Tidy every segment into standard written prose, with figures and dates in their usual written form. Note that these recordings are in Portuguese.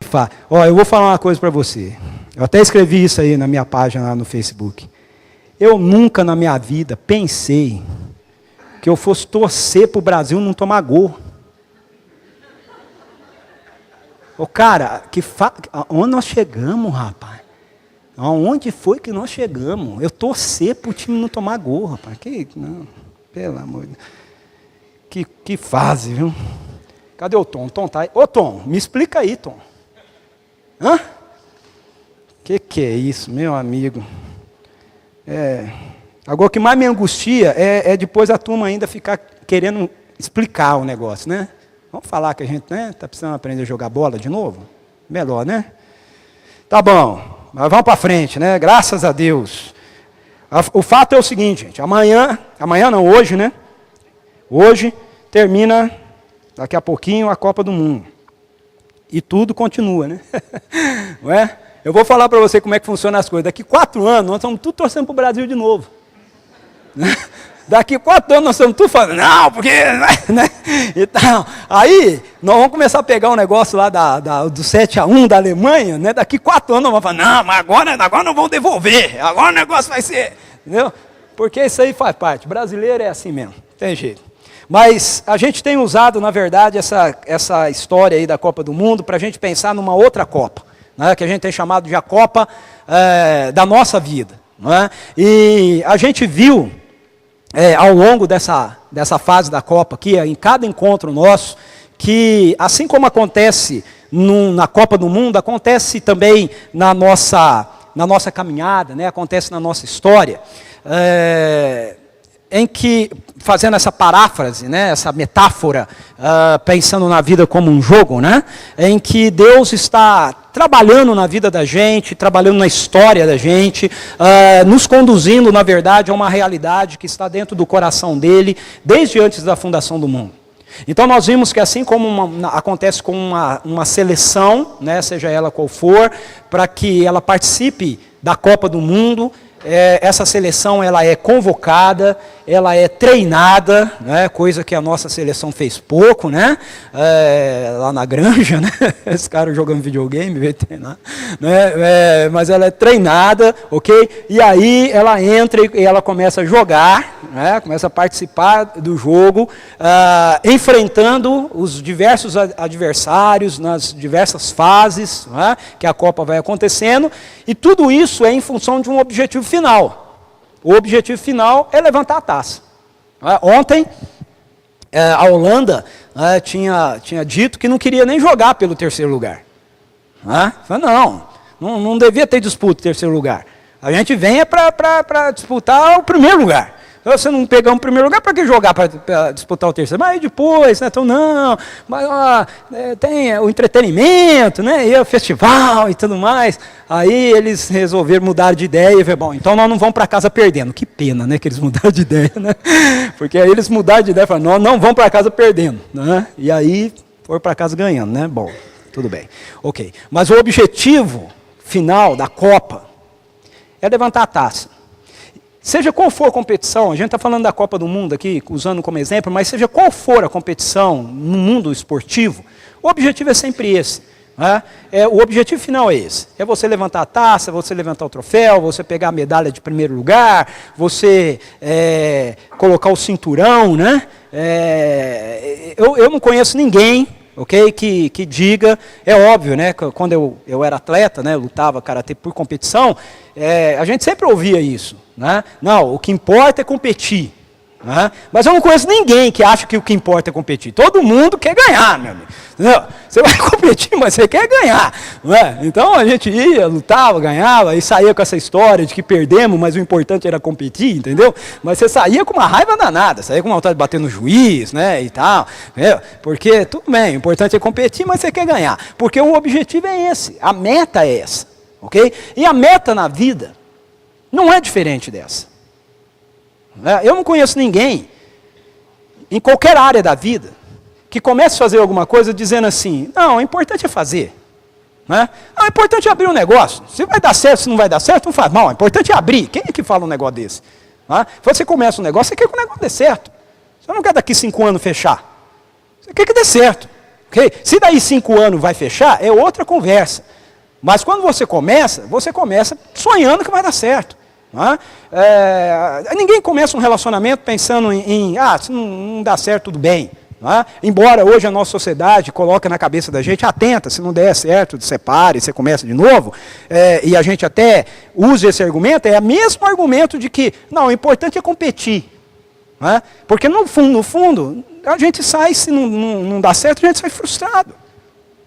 faz. Ó, eu vou falar uma coisa para você. Eu até escrevi isso aí na minha página lá no Facebook. Eu nunca na minha vida pensei que eu fosse torcer para o Brasil não tomar gol. Ô, cara, onde nós chegamos, rapaz? Aonde foi que nós chegamos? Eu torcer para o time não tomar gol, rapaz. Não, pelo amor de Deus. Que fase, viu? Cadê o Tom? Tom tá aí. Ô, Tom, me explica aí, Tom. Hã? Que é isso, meu amigo? Agora, o que mais me angustia é depois a turma ainda ficar querendo explicar o negócio, né? Vamos falar que a gente está precisando aprender a jogar bola de novo? Melhor, né? Tá bom. Mas vamos para frente, né? Graças a Deus. O fato é o seguinte, gente. Amanhã não, hoje, né? Hoje termina, daqui a pouquinho, a Copa do Mundo. E tudo continua, né? Não é? Eu vou falar para você como é que funciona as coisas. Daqui 4 anos, nós estamos tudo torcendo para o Brasil de novo. Daqui 4 anos nós estamos tudo falando, não, porque... Né? Então, aí, nós vamos começar a pegar um negócio lá do 7-1 da Alemanha, né? Daqui 4 anos nós vamos falar, não, mas agora não vão devolver, agora o negócio vai ser... Entendeu? Porque isso aí faz parte, brasileiro é assim mesmo, tem jeito. Mas a gente tem usado, na verdade, essa história aí da Copa do Mundo para a gente pensar numa outra Copa, né? Que a gente tem chamado de a Copa da nossa vida. Não é? E a gente viu... ao longo dessa fase da Copa aqui, em cada encontro nosso, que assim como acontece na Copa do Mundo, acontece também na nossa caminhada, né? Acontece na nossa história, em que, fazendo essa paráfrase, né? Essa metáfora, pensando na vida como um jogo, né? Em que Deus está trabalhando na vida da gente, trabalhando na história da gente, nos conduzindo, na verdade, a uma realidade que está dentro do coração dele, desde antes da fundação do mundo. Então nós vimos que assim como acontece com uma seleção, né, seja ela qual for, para que ela participe da Copa do Mundo, essa seleção ela é convocada, ela é treinada, né, coisa que a nossa seleção fez pouco, né, lá na granja, né, esse cara jogando videogame, veio treinar, né, mas ela é treinada, ok? E aí ela entra e ela começa a jogar, né, começa a participar do jogo, enfrentando os diversos adversários nas diversas fases, né, que a Copa vai acontecendo, e tudo isso é em função de um objetivo final. O objetivo final é levantar a taça. Ontem, a Holanda tinha dito que não queria nem jogar pelo 3º lugar. Falei, não devia ter disputa 3º lugar. A gente vem para disputar o 1º lugar. Se você não pegar um 1º lugar, para que jogar para disputar o 3º? Mas aí depois, né? Então não, mas tem o entretenimento, né? E o festival e tudo mais. Aí eles resolveram mudar de ideia e falaram, bom, então nós não vamos para casa perdendo. Que pena, né? Que eles mudaram de ideia, né? Porque aí eles mudaram de ideia e falaram, nós não vamos para casa perdendo, né? E aí foram para casa ganhando, né? Bom, tudo bem. Ok. Mas o objetivo final da Copa é levantar a taça. Seja qual for a competição, a gente está falando da Copa do Mundo aqui, usando como exemplo, mas seja qual for a competição no mundo esportivo, o objetivo é sempre esse. Né? O objetivo final é esse. É você levantar a taça, você levantar o troféu, você pegar a medalha de 1º lugar, você colocar o cinturão. Né? Eu não conheço ninguém, ok, que diga, é óbvio, né, quando eu era atleta, né, eu lutava karatê por competição, a gente sempre ouvia isso, né, não, o que importa é competir, né, mas eu não conheço ninguém que acha que o que importa é competir, todo mundo quer ganhar, meu amigo, entendeu? Você vai competir, mas você quer ganhar, não é? Então a gente ia, lutava, ganhava, e saía com essa história de que perdemos, mas o importante era competir, entendeu? Mas você saía com uma raiva danada, saía com uma vontade de bater no juiz, né, e tal, entendeu? Porque, tudo bem, o importante é competir, mas você quer ganhar, porque o objetivo é esse, a meta é essa, ok? E a meta na vida não é diferente dessa. Eu não conheço ninguém, em qualquer área da vida, que comece a fazer alguma coisa dizendo assim, não, o importante é fazer. Né? Não, o importante é abrir um negócio. Se vai dar certo, se não vai dar certo, não faz mal. O importante é abrir. Quem é que fala um negócio desse? Né? Você começa um negócio, você quer que o negócio dê certo. Você não quer daqui 5 anos fechar. Você quer que dê certo. Okay? Se daí 5 anos vai fechar, é outra conversa. Mas quando você começa sonhando que vai dar certo. Ninguém começa um relacionamento pensando se não dá certo, tudo bem. Embora hoje a nossa sociedade coloque na cabeça da gente, tenta, se não der certo, separe, você começa de novo, e a gente até usa esse argumento, é o mesmo argumento de que, não, o importante é competir. Porque no fundo, a gente sai, se não dá certo, a gente sai frustrado.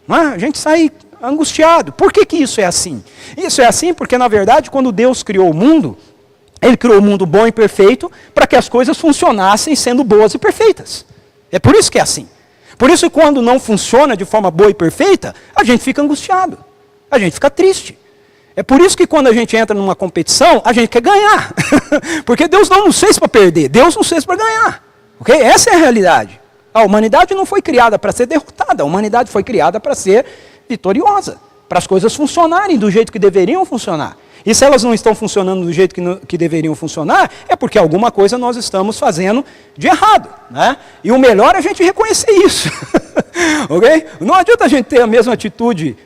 A gente sai angustiado. Por que isso é assim? Isso é assim porque, na verdade, quando Deus criou o mundo, Ele criou o mundo bom e perfeito para que as coisas funcionassem sendo boas e perfeitas. É por isso que é assim. Por isso que quando não funciona de forma boa e perfeita, a gente fica angustiado. A gente fica triste. É por isso que quando a gente entra numa competição, a gente quer ganhar. Porque Deus não nos fez para perder, Deus nos fez para ganhar. Okay? Essa é a realidade. A humanidade não foi criada para ser derrotada, a humanidade foi criada para ser vitoriosa. Para as coisas funcionarem do jeito que deveriam funcionar. E se elas não estão funcionando do jeito que deveriam funcionar, é porque alguma coisa nós estamos fazendo de errado. E o melhor é a gente reconhecer isso. Okay? Não adianta a gente ter a mesma atitude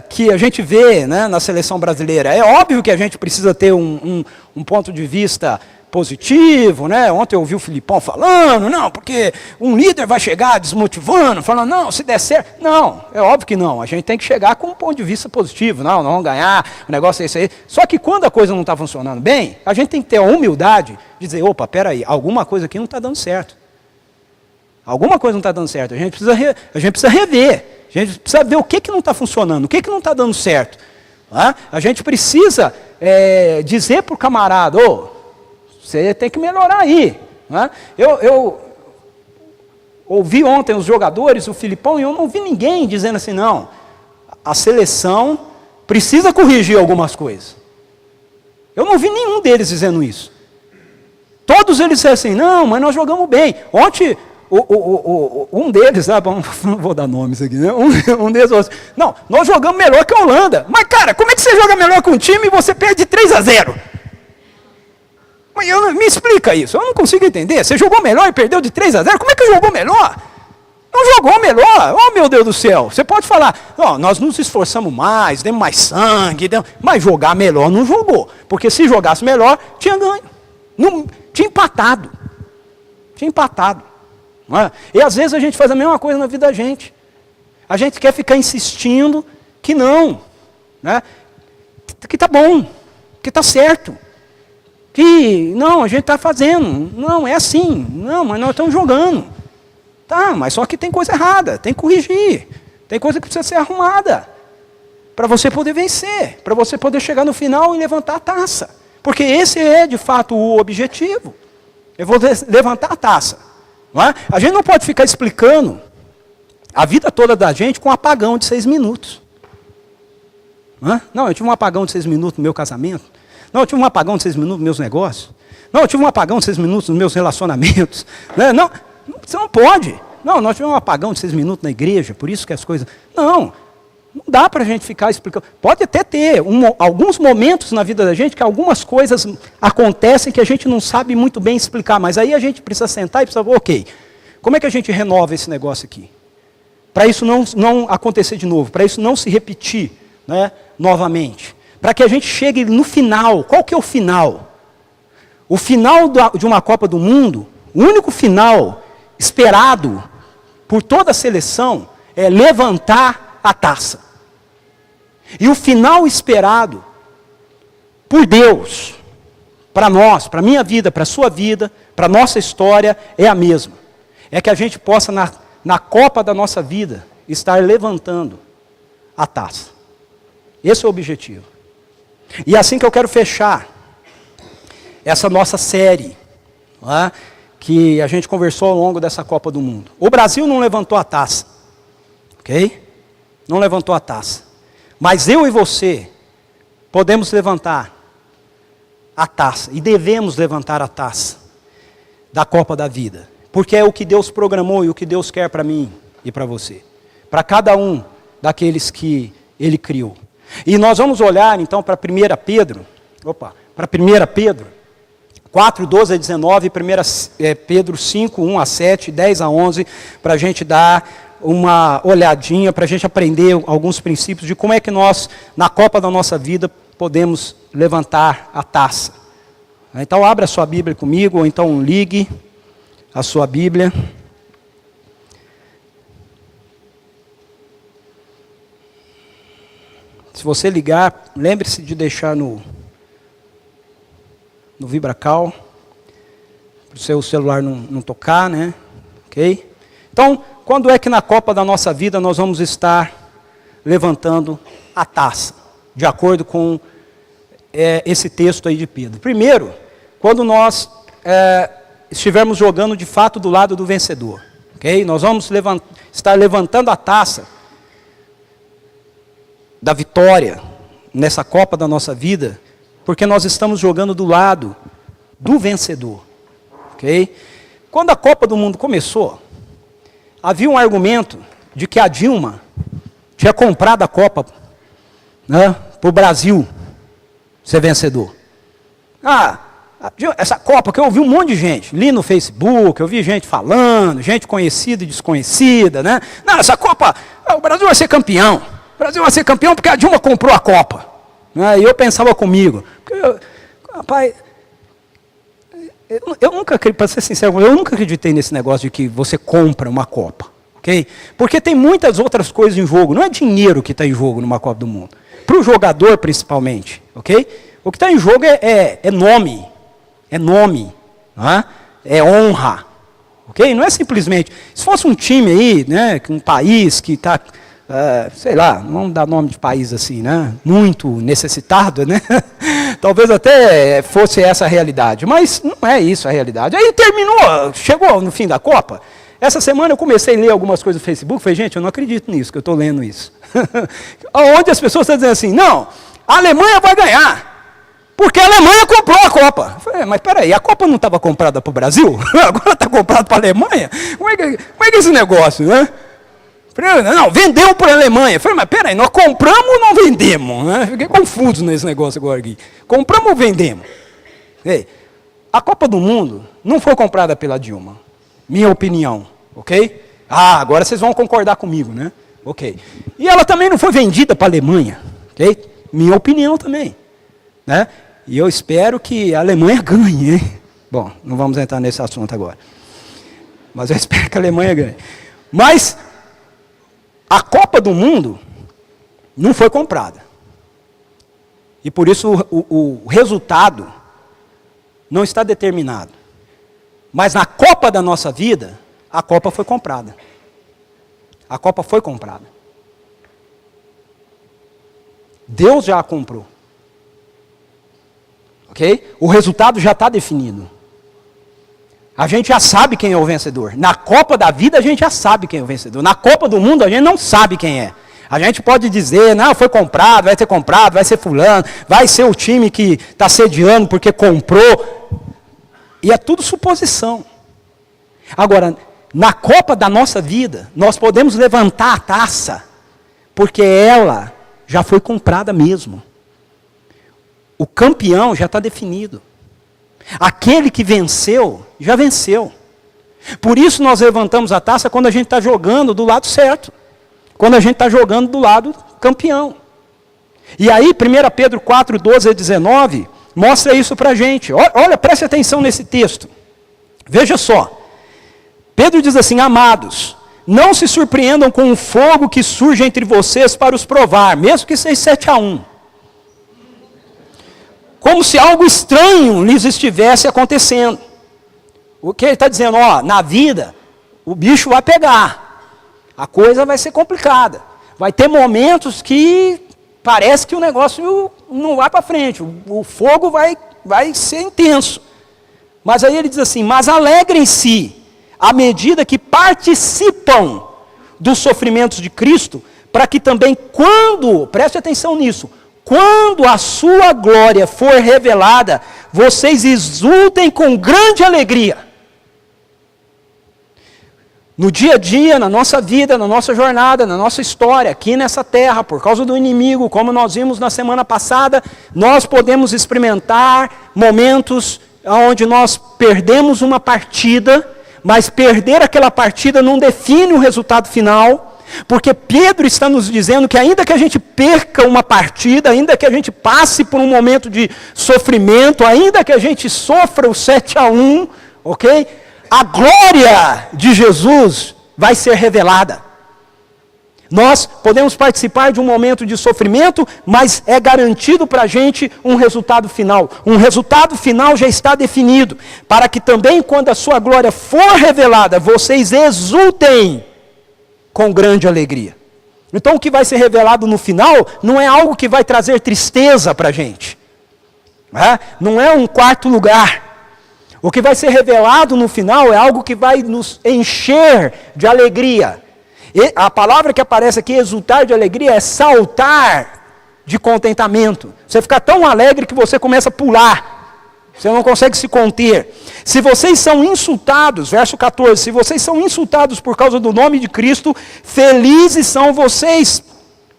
que a gente vê, na seleção brasileira. É óbvio que a gente precisa ter um ponto de vista positivo, Ontem eu ouvi o Filipão falando, não, porque um líder vai chegar desmotivando, falando, não, se der certo. Não, é óbvio que não. A gente tem que chegar com um ponto de vista positivo. Não, nós vamos ganhar, o negócio é isso aí. Só que quando a coisa não está funcionando bem, a gente tem que ter a humildade de dizer, opa, peraí, alguma coisa aqui não está dando certo. Alguma coisa não está dando certo. A gente precisa rever. A gente precisa ver o que não está funcionando, o que não está dando certo. A gente precisa dizer para o camarada, você tem que melhorar aí. Eu ouvi ontem os jogadores, o Filipão, e eu não vi ninguém dizendo assim, não, a seleção precisa corrigir algumas coisas. Eu não vi nenhum deles dizendo isso. Todos eles disseram assim, não, mas nós jogamos bem. Ontem, um deles, não vou dar nomes aqui, um deles falou assim, não, nós jogamos melhor que a Holanda. Mas, cara, como é que você joga melhor que um time e você perde 3-0? Mas me explica isso, eu não consigo entender. Você jogou melhor e perdeu de 3-0? Como é que jogou melhor? Não jogou melhor? Oh, meu Deus do céu. Você pode falar, nós nos esforçamos mais, demos mais sangue, mas jogar melhor não jogou. Porque se jogasse melhor, tinha ganho. Tinha empatado. E às vezes a gente faz a mesma coisa na vida da gente. A gente quer ficar insistindo que não. Que tá bom, que tá certo. Que, não, a gente está fazendo, não, é assim, não, mas nós estamos jogando. Tá, mas só que tem coisa errada, tem que corrigir, tem coisa que precisa ser arrumada, para você poder vencer, para você poder chegar no final e levantar a taça. Porque esse é, de fato, o objetivo. Eu vou levantar a taça. A gente não pode ficar explicando a vida toda da gente com um apagão de 6 minutos. Não, eu tive um apagão de 6 minutos no meu casamento. Não, eu tive um apagão de 6 minutos nos meus negócios. Não, eu tive um apagão de 6 minutos nos meus relacionamentos. Não, você não pode. Não, nós tivemos um apagão de 6 minutos na igreja, por isso que as coisas... Não dá para a gente ficar explicando. Pode até ter alguns momentos na vida da gente que algumas coisas acontecem que a gente não sabe muito bem explicar, mas aí a gente precisa sentar e precisa, ok, como é que a gente renova esse negócio aqui? Para isso não acontecer de novo, para isso não se repetir novamente. Para que a gente chegue no final. Qual que é o final? O final de uma Copa do Mundo, o único final esperado por toda a seleção é levantar a taça. E o final esperado por Deus, para nós, para a minha vida, para a sua vida, para a nossa história, é a mesma. É que a gente possa, na Copa da nossa vida, estar levantando a taça. Esse é o objetivo. E é assim que eu quero fechar essa nossa série, que a gente conversou ao longo dessa Copa do Mundo. O Brasil não levantou a taça, ok? Não levantou a taça. Mas eu e você podemos levantar a taça, e devemos levantar a taça da Copa da vida. Porque é o que Deus programou e o que Deus quer para mim e para você. Para cada um daqueles que Ele criou. E nós vamos olhar então para 1 Pedro, 4, 12 a 19, 1 Pedro 5, 1 a 7, 10 a 11, para a gente dar uma olhadinha para a gente aprender alguns princípios de como é que nós, na Copa da nossa vida, podemos levantar a taça. Então abra a sua Bíblia comigo, ou então ligue a sua Bíblia. Se você ligar, lembre-se de deixar no VibraCal, para o seu celular não tocar, né? Ok? Então, quando é que na Copa da nossa vida nós vamos estar levantando a taça? De acordo com esse texto aí de Pedro. Primeiro, quando nós estivermos jogando de fato do lado do vencedor. Ok? Nós vamos estar levantando a taça da vitória nessa Copa da nossa vida, porque nós estamos jogando do lado do vencedor. Ok? Quando a Copa do Mundo começou, havia um argumento de que a Dilma tinha comprado a Copa, né, para o Brasil ser vencedor. Essa Copa que eu ouvi um monte de gente, li no Facebook, eu vi gente falando, gente conhecida e desconhecida, né? Não, essa Copa, o Brasil vai ser campeão. O Brasil vai ser campeão porque a Dilma comprou a Copa. Né? E eu pensava comigo, rapaz, eu nunca, para ser sincero, eu nunca acreditei nesse negócio de que você compra uma Copa. Okay? Porque tem muitas outras coisas em jogo. Não é dinheiro que está em jogo numa Copa do Mundo. Para o jogador, principalmente. Okay? O que está em jogo é nome. É nome. Né? É honra. Okay? Não é simplesmente... Se fosse um time aí, né, um país que está... sei lá, não vamos dar nome de país assim, né? Muito necessitado, né? Talvez até fosse essa a realidade, mas não é isso a realidade. Aí chegou no fim da Copa. Essa semana eu comecei a ler algumas coisas no Facebook, falei, gente, eu não acredito nisso, que eu estou lendo isso. Onde as pessoas estão dizendo assim, não, a Alemanha vai ganhar, porque a Alemanha comprou a Copa. Eu falei, mas peraí, a Copa não estava comprada para o Brasil? Agora está comprada para a Alemanha? Como é que é esse negócio, né? Não, vendeu para a Alemanha. Eu falei, mas peraí, nós compramos ou não vendemos? Né? Fiquei confuso nesse negócio agora aqui. Compramos ou vendemos? A Copa do Mundo não foi comprada pela Dilma. Minha opinião, ok? Agora vocês vão concordar comigo, né? Ok. E ela também não foi vendida para a Alemanha, ok? Minha opinião também. Né? E eu espero que a Alemanha ganhe, hein? Bom, não vamos entrar nesse assunto agora. Mas eu espero que a Alemanha ganhe. Mas... a Copa do Mundo não foi comprada. E por isso o resultado não está determinado. Mas na Copa da nossa vida, a Copa foi comprada. A Copa foi comprada. Deus já a comprou. Ok? O resultado já está definido. A gente já sabe quem é o vencedor. Na Copa da vida a gente já sabe quem é o vencedor. Na Copa do Mundo a gente não sabe quem é. A gente pode dizer, não, foi comprado, vai ser fulano, vai ser o time que está sediando porque comprou. E é tudo suposição. Agora, na Copa da nossa vida, nós podemos levantar a taça, porque ela já foi comprada mesmo. O campeão já está definido. Aquele que venceu, já venceu. Por isso nós levantamos a taça quando a gente está jogando do lado certo. Quando a gente está jogando do lado campeão. E aí, 1 Pedro 4, 12 a 19, mostra isso para a gente. Olha, preste atenção nesse texto. Veja só. Pedro diz assim, amados, não se surpreendam com o fogo que surge entre vocês para os provar, mesmo que seja 7-1. Como se algo estranho lhes estivesse acontecendo. O que ele está dizendo? Na vida, o bicho vai pegar. A coisa vai ser complicada. Vai ter momentos que parece que o negócio não vai para frente. O fogo vai ser intenso. Mas aí ele diz assim, mas alegrem-se à medida que participam dos sofrimentos de Cristo, para que também preste atenção nisso, quando a sua glória for revelada, vocês exultem com grande alegria. No dia a dia, na nossa vida, na nossa jornada, na nossa história, aqui nessa terra, por causa do inimigo, como nós vimos na semana passada, nós podemos experimentar momentos onde nós perdemos uma partida, mas perder aquela partida não define o resultado final, porque Pedro está nos dizendo que ainda que a gente perca uma partida, ainda que a gente passe por um momento de sofrimento, ainda que a gente sofra o 7-1, ok? A glória de Jesus vai ser revelada. Nós podemos participar de um momento de sofrimento, mas é garantido para a gente um resultado final. Um resultado final já está definido, para que também quando a sua glória for revelada, vocês exultem com grande alegria. Então o que vai ser revelado no final não é algo que vai trazer tristeza para a gente. Não é um quarto lugar. O que vai ser revelado no final é algo que vai nos encher de alegria. E a palavra que aparece aqui, exultar de alegria, é saltar de contentamento. Você fica tão alegre que você começa a pular. Você não consegue se conter. Se vocês são insultados, verso 14, se vocês são insultados por causa do nome de Cristo, felizes são vocês.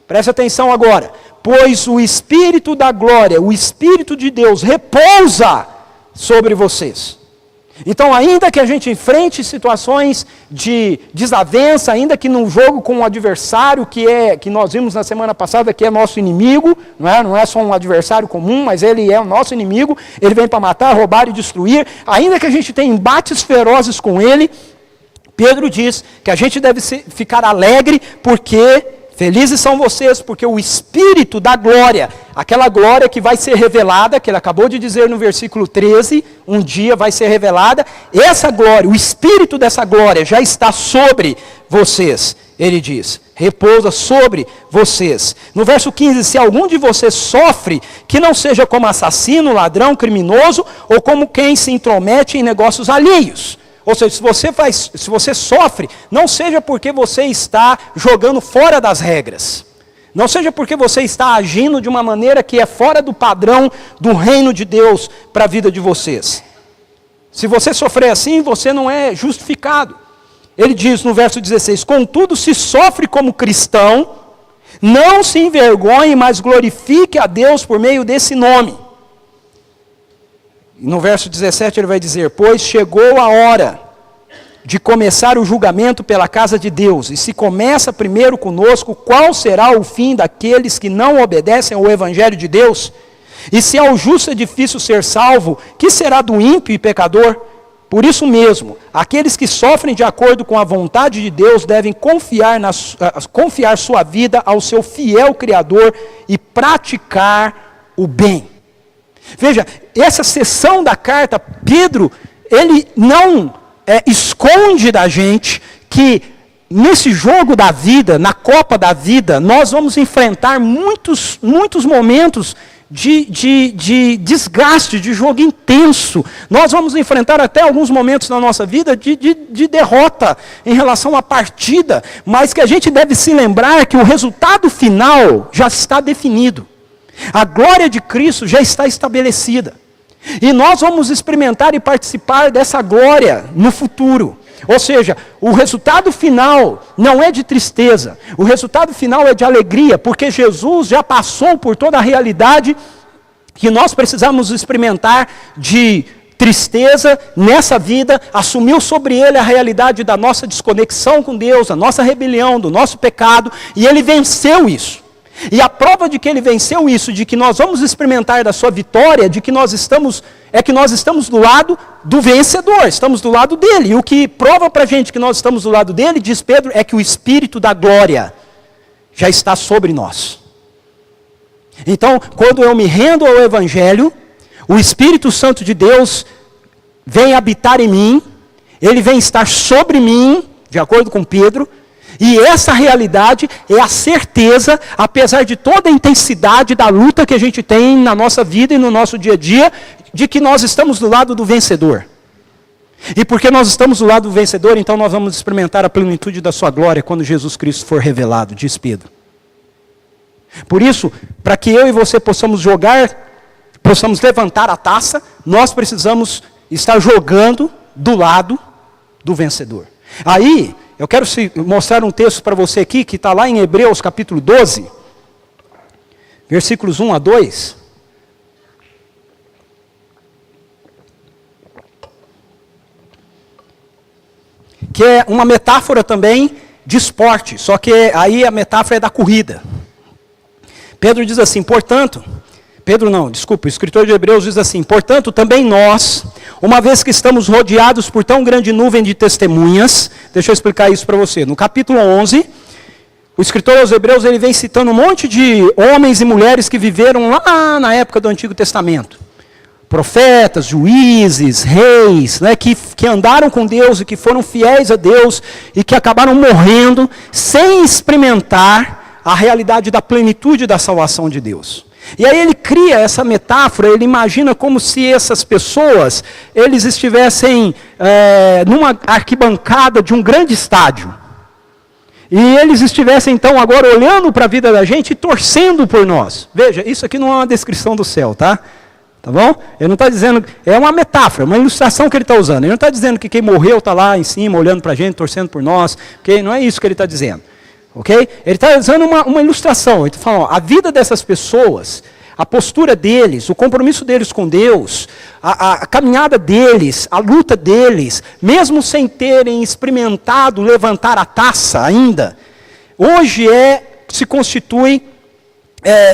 Preste atenção agora. Pois o Espírito da glória, o Espírito de Deus, repousa sobre vocês. Então, ainda que a gente enfrente situações de desavença, ainda que num jogo com um adversário que nós vimos na semana passada, que é nosso inimigo, não é só um adversário comum, mas ele é o nosso inimigo, ele vem para matar, roubar e destruir, ainda que a gente tenha embates ferozes com ele, Pedro diz que a gente deve ficar alegre porque felizes são vocês, porque o Espírito da glória, aquela glória que vai ser revelada, que ele acabou de dizer no versículo 13, um dia vai ser revelada, essa glória, o Espírito dessa glória já está sobre vocês, ele diz, repousa sobre vocês. No verso 15, se algum de vocês sofre, que não seja como assassino, ladrão, criminoso, ou como quem se intromete em negócios alheios. Ou seja, se você sofre, não seja porque você está jogando fora das regras. Não seja porque você está agindo de uma maneira que é fora do padrão do reino de Deus para a vida de vocês. Se você sofrer assim, você não é justificado. Ele diz no verso 16, contudo, se sofre como cristão, não se envergonhe, mas glorifique a Deus por meio desse nome. No verso 17 ele vai dizer, pois chegou a hora de começar o julgamento pela casa de Deus, e se começa primeiro conosco, qual será o fim daqueles que não obedecem ao evangelho de Deus? E se ao justo é difícil ser salvo, que será do ímpio e pecador? Por isso mesmo, aqueles que sofrem de acordo com a vontade de Deus devem confiar sua vida ao seu fiel Criador e praticar o bem. Veja, essa seção da carta, Pedro, ele não esconde da gente que nesse jogo da vida, na Copa da vida, nós vamos enfrentar muitos momentos de desgaste, de jogo intenso. Nós vamos enfrentar até alguns momentos na nossa vida de derrota em relação à partida, mas que a gente deve se lembrar que o resultado final já está definido. A glória de Cristo já está estabelecida. E nós vamos experimentar e participar dessa glória no futuro. Ou seja, o resultado final não é de tristeza. O resultado final é de alegria, porque Jesus já passou por toda a realidade que nós precisamos experimentar de tristeza nessa vida, assumiu sobre ele a realidade da nossa desconexão com Deus, a nossa rebelião, do nosso pecado, e ele venceu isso. E a prova de que ele venceu isso, de que nós vamos experimentar da sua vitória, de que nós estamos do lado do vencedor, estamos do lado dele. E o que prova para a gente que nós estamos do lado dele, diz Pedro, é que o Espírito da glória já está sobre nós. Então, quando eu me rendo ao Evangelho, o Espírito Santo de Deus vem habitar em mim, ele vem estar sobre mim, de acordo com Pedro, e essa realidade é a certeza, apesar de toda a intensidade da luta que a gente tem na nossa vida e no nosso dia a dia, de que nós estamos do lado do vencedor. E porque nós estamos do lado do vencedor, então nós vamos experimentar a plenitude da sua glória quando Jesus Cristo for revelado, diz Pedro. Por isso, para que eu e você possamos levantar a taça, nós precisamos estar jogando do lado do vencedor. Aí, eu quero mostrar um texto para você aqui, que está lá em Hebreus capítulo 12, versículos 1 a 2. que é uma metáfora também de esporte, só que aí a metáfora é da corrida. Pedro diz assim, portanto, o escritor de Hebreus diz assim, portanto, também nós, uma vez que estamos rodeados por tão grande nuvem de testemunhas, deixa eu explicar isso para você. No capítulo 11, o escritor aos Hebreus, ele vem citando um monte de homens e mulheres que viveram lá na época do Antigo Testamento. Profetas, juízes, reis, né, que andaram com Deus e que foram fiéis a Deus e que acabaram morrendo sem experimentar a realidade da plenitude da salvação de Deus. E aí ele cria essa metáfora, ele imagina como se essas pessoas, eles estivessem numa arquibancada de um grande estádio. E eles estivessem então agora olhando para a vida da gente e torcendo por nós. Veja, isso aqui não é uma descrição do céu, tá? Tá bom? Ele não está dizendo, é uma metáfora, uma ilustração que ele está usando. Ele não está dizendo que quem morreu está lá em cima, olhando para a gente, torcendo por nós. Okay? Não é isso que ele está dizendo. Okay? Ele está usando uma ilustração. Ele está falando, ó, a vida dessas pessoas, a postura deles, o compromisso deles com Deus, a caminhada deles, a luta deles, mesmo sem terem experimentado levantar a taça ainda, hoje se constitui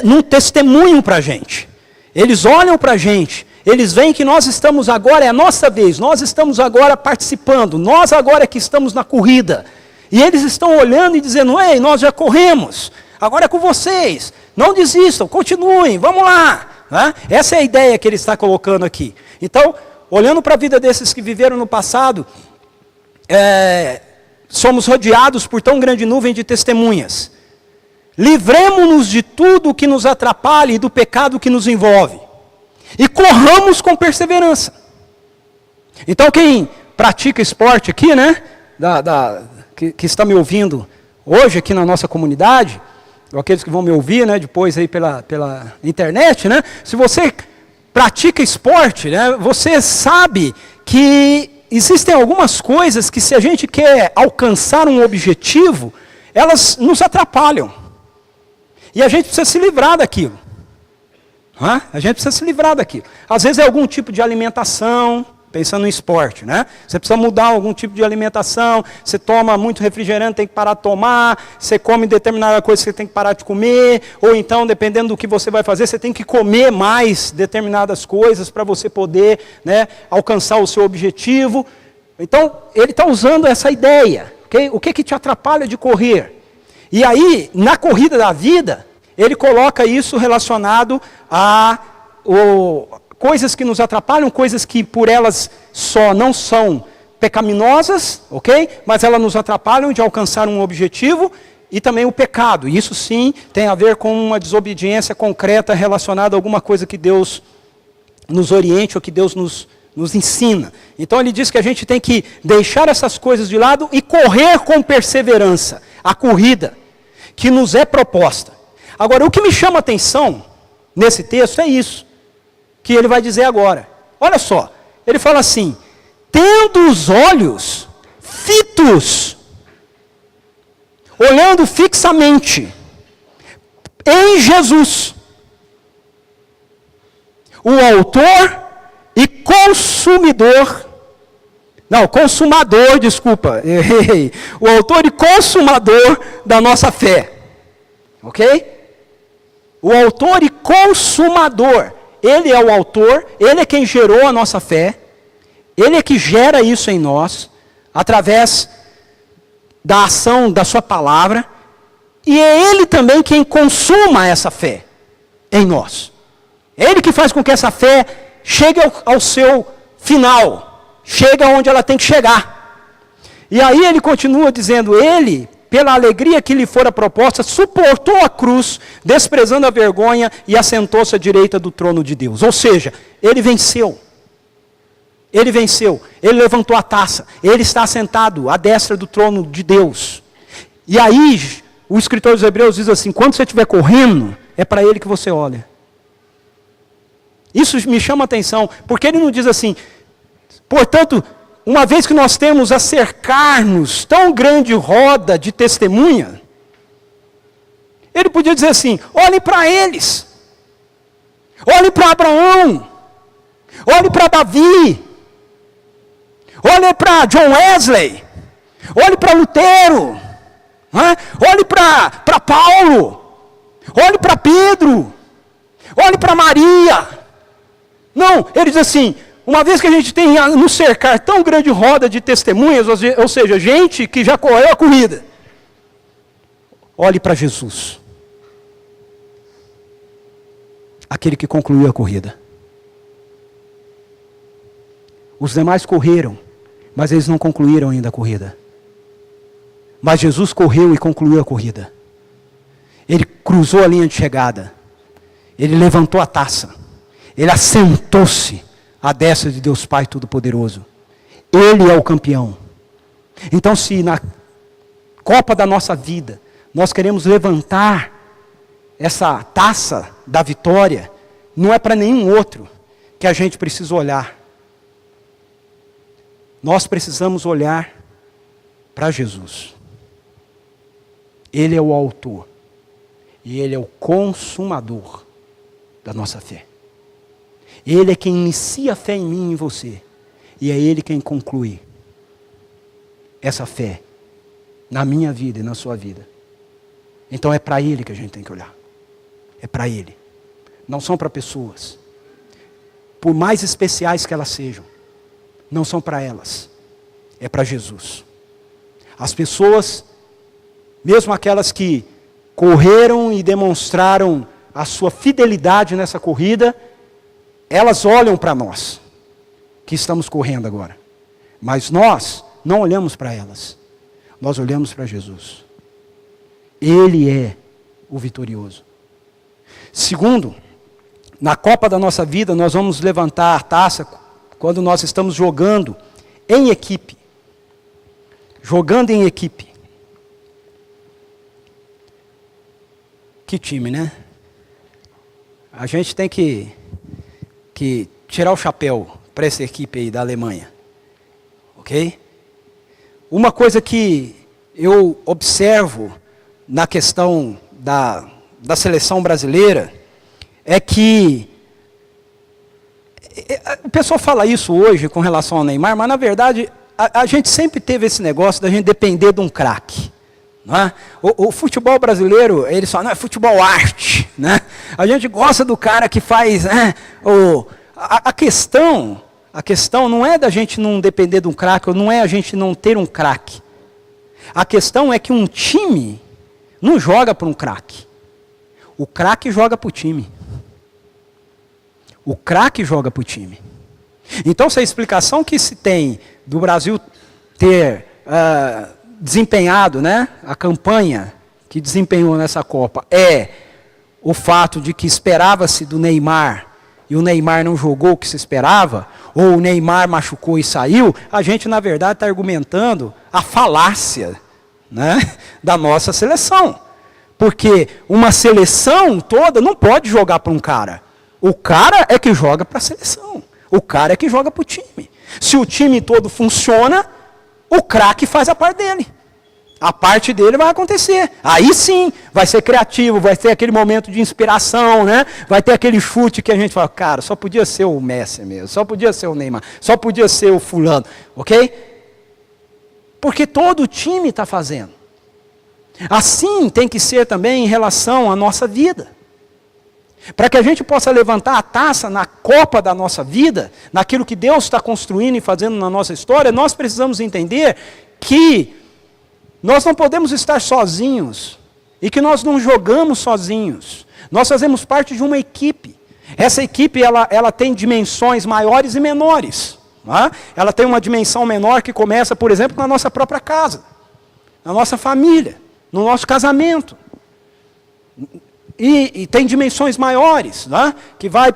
num testemunho para a gente. Eles olham para a gente, eles veem que nós estamos agora, é a nossa vez, nós estamos agora participando, nós agora que estamos na corrida. E eles estão olhando e dizendo, ei, nós já corremos, agora é com vocês, não desistam, continuem, vamos lá. Né? Essa é a ideia que ele está colocando aqui. Então, olhando para a vida desses que viveram no passado, somos rodeados por tão grande nuvem de testemunhas. Livremo-nos de tudo o que nos atrapalha e do pecado que nos envolve. E corramos com perseverança. Então quem pratica esporte aqui, né? Que está me ouvindo hoje aqui na nossa comunidade, ou aqueles que vão me ouvir, né, depois aí pela internet, né? Se você pratica esporte, né, você sabe que existem algumas coisas que se a gente quer alcançar um objetivo, elas nos atrapalham. E a gente precisa se livrar daquilo. A gente precisa se livrar daquilo. Às vezes é algum tipo de alimentação, pensando no esporte, né? Você precisa mudar algum tipo de alimentação, você toma muito refrigerante, tem que parar de tomar, você come determinada coisa, você tem que parar de comer, ou então, dependendo do que você vai fazer, você tem que comer mais determinadas coisas para você poder, né, alcançar o seu objetivo. Então, ele está usando essa ideia. Okay? O que te atrapalha de correr? E aí, na corrida da vida, ele coloca isso relacionado a coisas que nos atrapalham, coisas que por elas só não são pecaminosas, ok? Mas elas nos atrapalham de alcançar um objetivo, e também o pecado. E isso sim tem a ver com uma desobediência concreta relacionada a alguma coisa que Deus nos oriente ou que Deus nos ensina. Então ele diz que a gente tem que deixar essas coisas de lado e correr com perseverança a corrida que nos é proposta. Agora, o que me chama a atenção nesse texto é isso, que ele vai dizer agora. Olha só, ele fala assim, tendo os olhos fitos, olhando fixamente em Jesus, o autor e o autor e consumador da nossa fé. Ok? O autor e consumador. Ele é o autor, ele é quem gerou a nossa fé, ele é que gera isso em nós, através da ação da sua palavra, e é ele também quem consuma essa fé em nós. É ele que faz com que essa fé chegue ao seu final, chegue onde ela tem que chegar. E aí ele continua dizendo, ele, pela alegria que lhe fora proposta, suportou a cruz, desprezando a vergonha, e assentou-se à direita do trono de Deus. Ou seja, ele venceu. Ele venceu. Ele levantou a taça. Ele está assentado à destra do trono de Deus. E aí, o escritor dos Hebreus diz assim, quando você estiver correndo, é para ele que você olha. Isso me chama a atenção, porque ele não diz assim, portanto, uma vez que nós temos a cercar-nos tão grande roda de testemunha, ele podia dizer assim, olhe para eles, olhe para Abraão, olhe para Davi, olhe para John Wesley, Olhe para Lutero, né? Olhe para Paulo, olhe para Pedro, olhe para Maria. Não, ele diz assim, uma vez que a gente tem no cercar tão grande roda de testemunhas, ou seja, gente que já correu a corrida, olhe para Jesus, aquele que concluiu a corrida. Os demais correram, mas eles não concluíram ainda a corrida. Mas Jesus correu e concluiu a corrida. Ele cruzou a linha de chegada. Ele levantou a taça. Ele assentou-se à destra de Deus Pai Todo-Poderoso. Ele é o campeão. Então, se na Copa da nossa vida nós queremos levantar essa taça da vitória, não é para nenhum outro que a gente precisa olhar. Nós precisamos olhar para Jesus. Ele é o autor e Ele é o consumador da nossa fé. Ele é quem inicia a fé em mim e em você. E é Ele quem conclui essa fé na minha vida e na sua vida. Então é para Ele que a gente tem que olhar. É para Ele. Não são para pessoas. Por mais especiais que elas sejam, não são para elas. É para Jesus. As pessoas, mesmo aquelas que correram e demonstraram a sua fidelidade nessa corrida, elas olham para nós, que estamos correndo agora. Mas nós não olhamos para elas. Nós olhamos para Jesus. Ele é o vitorioso. Segundo, na Copa da nossa vida, nós vamos levantar a taça quando nós estamos jogando em equipe. Jogando em equipe. Que time, né? A gente tem que tirar o chapéu para essa equipe aí da Alemanha. Ok? Uma coisa que eu observo na questão da seleção brasileira é que o pessoal fala isso hoje com relação ao Neymar, mas na verdade a gente sempre teve esse negócio da gente depender de um craque. Não é? O futebol brasileiro, ele só não é futebol arte, né? A gente gosta do cara que faz, né, a questão não é da gente não depender de um craque, ou não é a gente não ter um craque. A questão é que um time não joga para um craque. O craque joga para o time. O craque joga para o time. Então, se a explicação que se tem do Brasil ter desempenhado, né, a campanha que desempenhou nessa Copa é o fato de que esperava-se do Neymar e o Neymar não jogou o que se esperava, ou o Neymar machucou e saiu, a gente na verdade está argumentando a falácia, né, da nossa seleção. Porque uma seleção toda não pode jogar para um cara. O cara é que joga para a seleção. O cara é que joga para o time. Se o time todo funciona, o craque faz a parte dele. A parte dele vai acontecer. Aí sim, vai ser criativo, vai ter aquele momento de inspiração, né? Vai ter aquele chute que a gente fala, cara, só podia ser o Messi mesmo, só podia ser o Neymar, só podia ser o fulano, ok? Porque todo o time está fazendo. Assim tem que ser também em relação à nossa vida. Para que a gente possa levantar a taça na Copa da nossa vida, naquilo que Deus está construindo e fazendo na nossa história, nós precisamos entender que nós não podemos estar sozinhos e que nós não jogamos sozinhos. Nós fazemos parte de uma equipe. Essa equipe ela tem dimensões maiores e menores. Né? Ela tem uma dimensão menor que começa, por exemplo, na nossa própria casa, na nossa família, no nosso casamento. E tem dimensões maiores, né? Que vai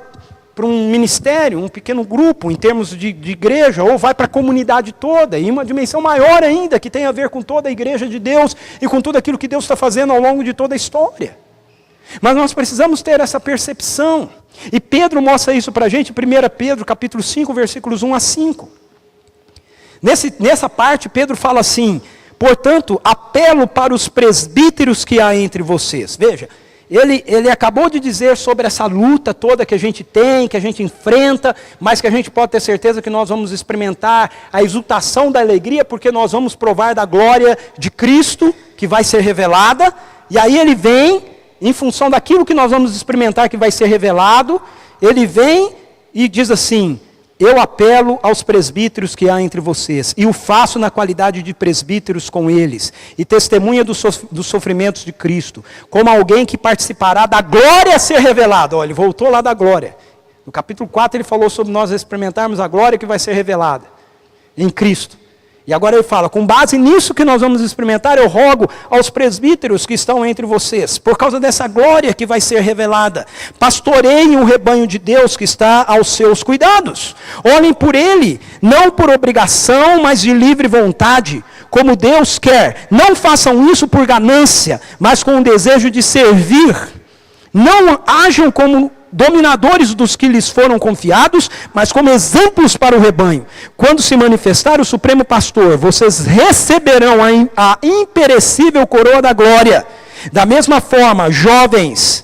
para um ministério, um pequeno grupo, em termos de igreja, ou vai para a comunidade toda, e uma dimensão maior ainda, que tem a ver com toda a igreja de Deus, e com tudo aquilo que Deus está fazendo ao longo de toda a história. Mas nós precisamos ter essa percepção, e Pedro mostra isso para a gente, 1 Pedro capítulo 5, versículos 1 a 5. Nessa parte, Pedro fala assim, portanto, apelo para os presbíteros que há entre vocês. Veja, ele acabou de dizer sobre essa luta toda que a gente tem, que a gente enfrenta, mas que a gente pode ter certeza que nós vamos experimentar a exultação da alegria, porque nós vamos provar da glória de Cristo, que vai ser revelada. E aí ele vem, em função daquilo que nós vamos experimentar que vai ser revelado, ele vem e diz assim: eu apelo aos presbíteros que há entre vocês, e o faço na qualidade de presbíteros com eles, e testemunha dos sofrimentos de Cristo, como alguém que participará da glória a ser revelada. Olha, ele voltou lá da glória. No capítulo 4 ele falou sobre nós experimentarmos a glória que vai ser revelada em Cristo. E agora ele fala: com base nisso que nós vamos experimentar, eu rogo aos presbíteros que estão entre vocês, por causa dessa glória que vai ser revelada, pastoreiem o rebanho de Deus que está aos seus cuidados. Olhem por ele, não por obrigação, mas de livre vontade, como Deus quer. Não façam isso por ganância, mas com o desejo de servir. Não ajam como dominadores dos que lhes foram confiados, mas como exemplos para o rebanho. Quando se manifestar o Supremo Pastor, vocês receberão a imperecível coroa da glória. Da mesma forma, jovens,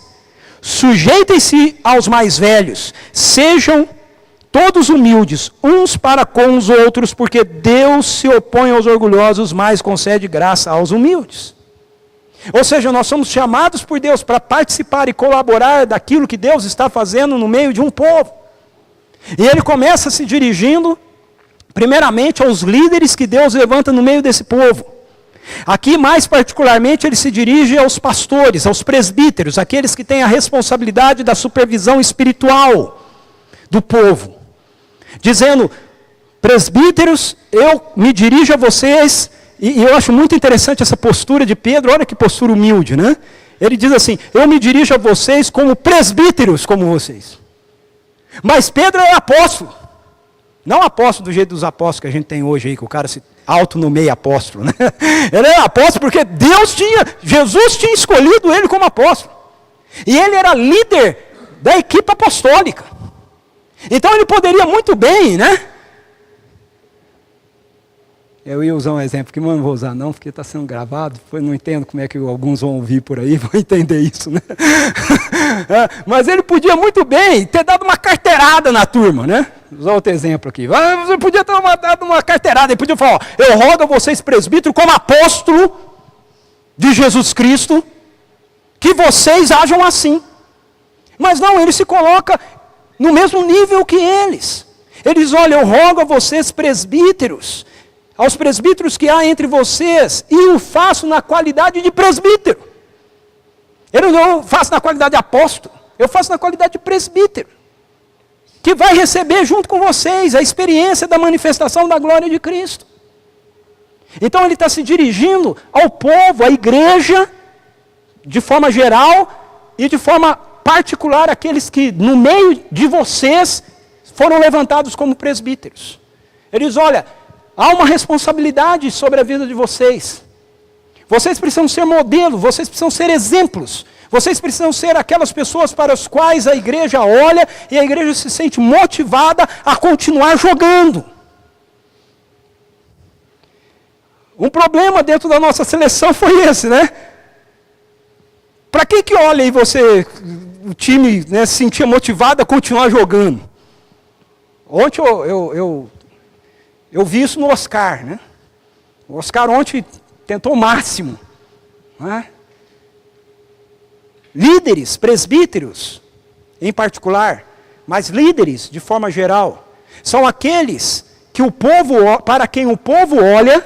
sujeitem-se aos mais velhos, sejam todos humildes, uns para com os outros, porque Deus se opõe aos orgulhosos, mas concede graça aos humildes. Ou seja, nós somos chamados por Deus para participar e colaborar daquilo que Deus está fazendo no meio de um povo. E ele começa se dirigindo, primeiramente, aos líderes que Deus levanta no meio desse povo. Aqui, mais particularmente, ele se dirige aos pastores, aos presbíteros, aqueles que têm a responsabilidade da supervisão espiritual do povo. Dizendo: presbíteros, eu me dirijo a vocês. E eu acho muito interessante essa postura de Pedro. Olha que postura humilde, né? Ele diz assim: eu me dirijo a vocês como presbíteros como vocês. Mas Pedro é apóstolo. Não apóstolo do jeito dos apóstolos que a gente tem hoje aí, que o cara se autonomeia apóstolo, né? Ele era apóstolo porque Jesus tinha escolhido ele como apóstolo. E ele era líder da equipe apostólica. Então ele poderia muito bem, né? Eu ia usar um exemplo que eu não vou usar não, porque está sendo gravado, depois não entendo como é que alguns vão ouvir por aí, vão entender isso, né? Mas ele podia muito bem ter dado uma carteirada na turma, né? Vou usar outro exemplo aqui. Você podia ter dado uma carteirada, ele podia falar: ó, eu rogo a vocês, presbíteros, como apóstolo de Jesus Cristo, que vocês ajam assim. Mas não, ele se coloca no mesmo nível que eles. Eles: olha, eu rogo a vocês, presbíteros, aos presbíteros que há entre vocês, e o faço na qualidade de presbítero. Eu não faço na qualidade de apóstolo, eu faço na qualidade de presbítero, que vai receber junto com vocês a experiência da manifestação da glória de Cristo. Então ele está se dirigindo ao povo, à igreja, de forma geral, e de forma particular aqueles que no meio de vocês foram levantados como presbíteros. Ele diz: olha, há uma responsabilidade sobre a vida de vocês. Vocês precisam ser modelo, vocês precisam ser exemplos. Vocês precisam ser aquelas pessoas para as quais a igreja olha e a igreja se sente motivada a continuar jogando. Um problema dentro da nossa seleção foi esse, né? Para que olha aí você, o time, né, se sentia motivado a continuar jogando? Ontem eu vi isso no Oscar, né? O Oscar ontem tentou o máximo, né? Líderes, presbíteros, em particular, mas líderes de forma geral, são aqueles que o povo, para quem o povo olha,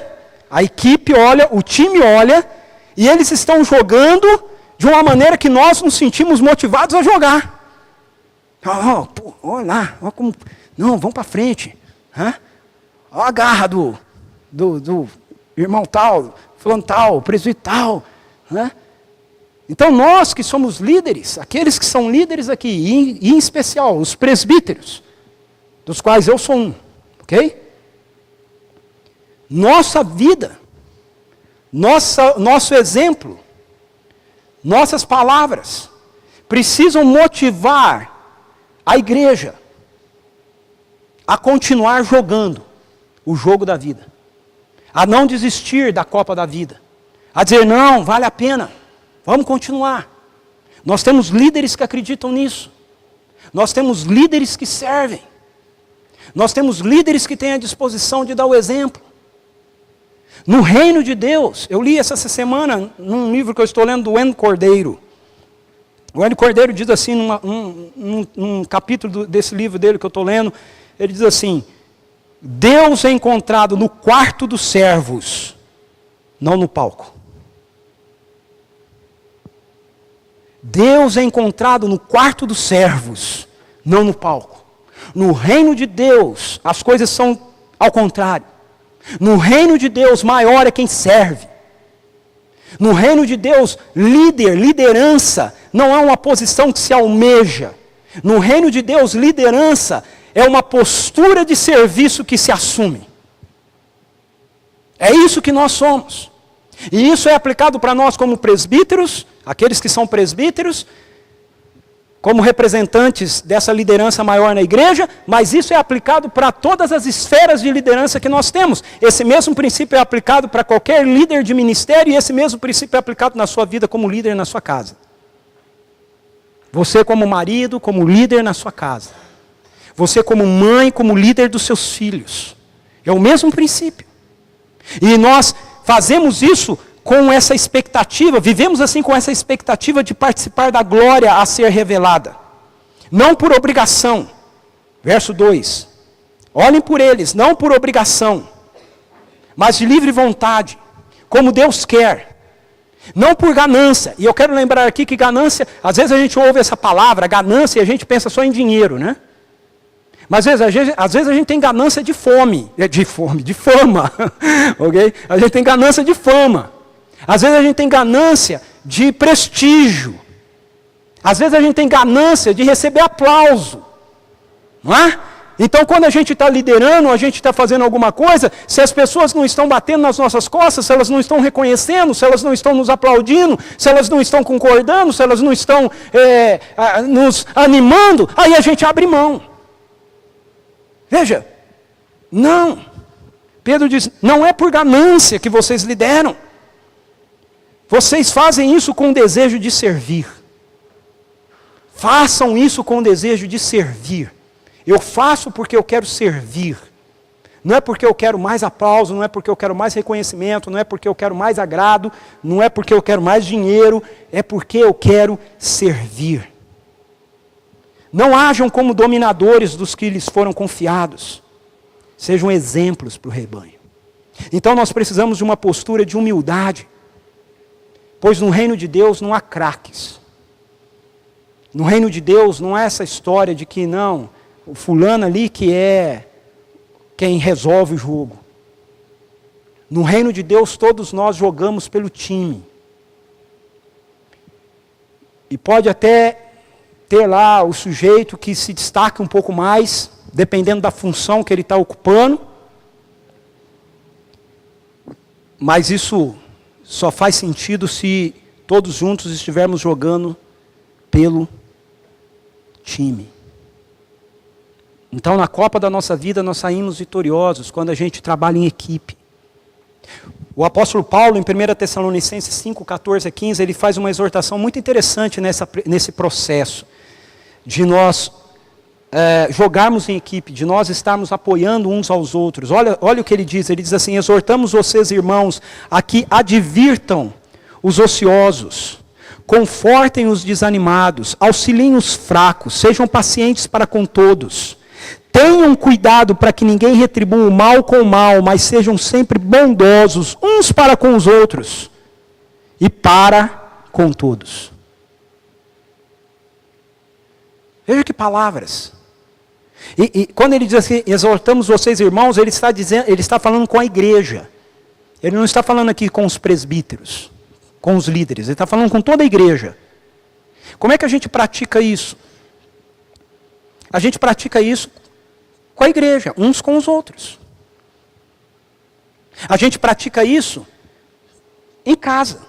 a equipe olha, o time olha, e eles estão jogando de uma maneira que nós nos sentimos motivados a jogar. Olha lá, olha como, não, vamos para frente, né? Olha a garra do irmão tal, fulano tal, presbítero tal, né? Então nós que somos líderes, aqueles que são líderes aqui, e em especial os presbíteros, dos quais eu sou um, ok? Nossa vida, nosso exemplo, nossas palavras, precisam motivar a igreja a continuar jogando o jogo da vida, a não desistir da Copa da Vida, a dizer: não, vale a pena, vamos continuar. Nós temos líderes que acreditam nisso. Nós temos líderes que servem. Nós temos líderes que têm a disposição de dar o exemplo. No reino de Deus, eu li essa semana num livro que eu estou lendo do Wayne Cordeiro. O Wayne Cordeiro diz assim, num capítulo desse livro dele que eu estou lendo, ele diz assim: Deus é encontrado no quarto dos servos, não no palco. Deus é encontrado no quarto dos servos, não no palco. No reino de Deus, as coisas são ao contrário. No reino de Deus, maior é quem serve. No reino de Deus, liderança, não é uma posição que se almeja. No reino de Deus, liderança é uma postura de serviço que se assume. É isso que nós somos. E isso é aplicado para nós como presbíteros, aqueles que são presbíteros, como representantes dessa liderança maior na igreja, mas isso é aplicado para todas as esferas de liderança que nós temos. Esse mesmo princípio é aplicado para qualquer líder de ministério, e esse mesmo princípio é aplicado na sua vida como líder na sua casa. Você como marido, como líder na sua casa. Você como mãe, como líder dos seus filhos. É o mesmo princípio. E nós fazemos isso com essa expectativa, vivemos assim com essa expectativa de participar da glória a ser revelada. Não por obrigação. Verso 2. Olhem por eles, não por obrigação, mas de livre vontade, como Deus quer. Não por ganância. E eu quero lembrar aqui que ganância, às vezes a gente ouve essa palavra, ganância, e a gente pensa só em dinheiro, né? Mas às vezes a gente tem ganância de fome, de fama, ok? A gente tem ganância de fama. Às vezes a gente tem ganância de prestígio. Às vezes a gente tem ganância de receber aplauso. Não é? Então quando a gente está liderando, a gente está fazendo alguma coisa, se as pessoas não estão batendo nas nossas costas, se elas não estão reconhecendo, se elas não estão nos aplaudindo, se elas não estão concordando, se elas não estão nos animando, aí a gente abre mão. Veja, não. Pedro diz, não é por ganância que vocês lideram. Vocês fazem isso com o desejo de servir. Façam isso com o desejo de servir. Eu faço porque eu quero servir. Não é porque eu quero mais aplauso, não é porque eu quero mais reconhecimento, não é porque eu quero mais agrado, não é porque eu quero mais dinheiro, é porque eu quero servir. Não hajam como dominadores dos que lhes foram confiados. Sejam exemplos para o rebanho. Então nós precisamos de uma postura de humildade. Pois no reino de Deus não há craques. No reino de Deus não é essa história de que não, o fulano ali que é quem resolve o jogo. No reino de Deus todos nós jogamos pelo time. E pode até ter lá o sujeito que se destaca um pouco mais, dependendo da função que ele está ocupando. Mas isso só faz sentido se todos juntos estivermos jogando pelo time. Então, na Copa da nossa vida, nós saímos vitoriosos quando a gente trabalha em equipe. O apóstolo Paulo, em 1 Tessalonicenses 5, 14 a 15, ele faz uma exortação muito interessante nesse processo de nós jogarmos em equipe, de nós estarmos apoiando uns aos outros. Olha o que ele diz assim, exortamos vocês, irmãos, a que advirtam os ociosos, confortem os desanimados, auxiliem os fracos, sejam pacientes para com todos. Tenham cuidado para que ninguém retribua o mal com o mal, mas sejam sempre bondosos uns para com os outros e para com todos. Veja que palavras. E quando ele diz assim, exortamos vocês irmãos, ele está falando com a igreja. Ele não está falando aqui com os presbíteros, com os líderes. Ele está falando com toda a igreja. Como é que a gente pratica isso? A gente pratica isso com a igreja, uns com os outros. A gente pratica isso em casa.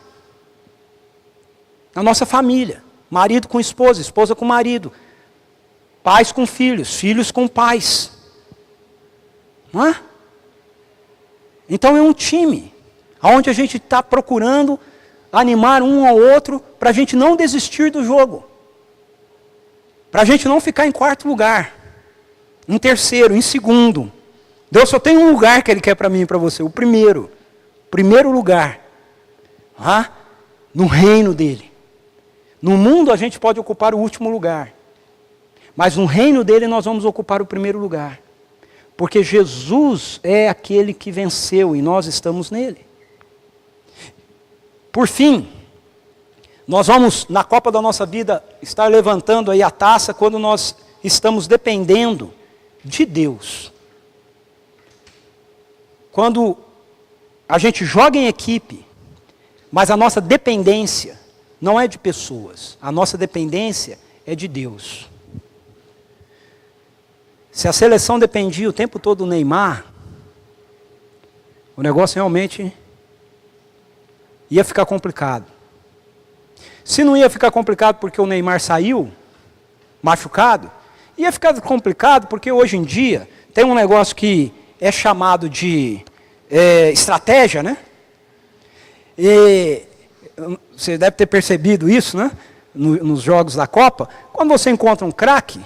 Na nossa família. Marido com esposa, esposa com marido. Pais com filhos, filhos com pais. Não é? Então é um time, onde a gente está procurando animar um ao outro para a gente não desistir do jogo. Para a gente não ficar em quarto lugar, em terceiro, em segundo. Deus só tem um lugar que Ele quer para mim e para você, o primeiro. Primeiro lugar. No reino dEle. No mundo a gente pode ocupar o último lugar. Mas no reino dEle nós vamos ocupar o primeiro lugar. Porque Jesus é aquele que venceu e nós estamos nele. Por fim, nós vamos, na Copa da nossa vida, estar levantando aí a taça quando nós estamos dependendo de Deus. Quando a gente joga em equipe, mas a nossa dependência não é de pessoas, a nossa dependência é de Deus. Se a seleção dependia o tempo todo do Neymar, o negócio realmente ia ficar complicado. Se não ia ficar complicado porque o Neymar saiu machucado, ia ficar complicado porque hoje em dia tem um negócio que é chamado de estratégia, né? E você deve ter percebido isso, né? Nos jogos da Copa. Quando você encontra um craque,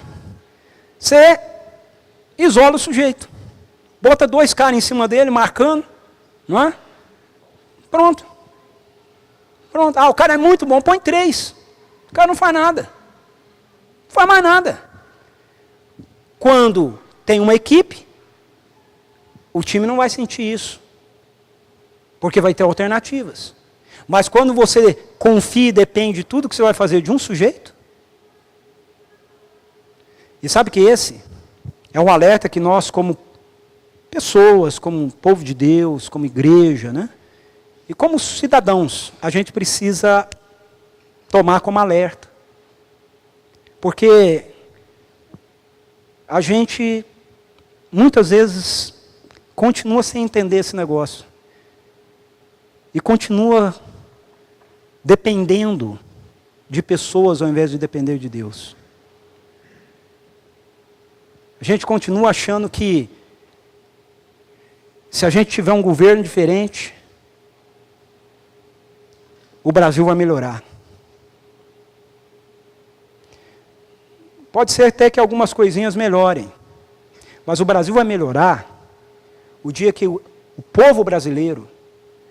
você isola o sujeito. Bota 2 caras em cima dele, marcando. Não é? Pronto. Pronto. O cara é muito bom, põe 3. O cara não faz nada. Não faz mais nada. Quando tem uma equipe, o time não vai sentir isso. Porque vai ter alternativas. Mas quando você confia e depende de tudo que você vai fazer de um sujeito, e sabe que esse é um alerta que nós, como pessoas, como povo de Deus, como igreja, né? E como cidadãos, a gente precisa tomar como alerta. Porque a gente, muitas vezes, continua sem entender esse negócio. E continua dependendo de pessoas ao invés de depender de Deus. A gente continua achando que se a gente tiver um governo diferente, o Brasil vai melhorar. Pode ser até que algumas coisinhas melhorem, mas o Brasil vai melhorar o dia que o povo brasileiro,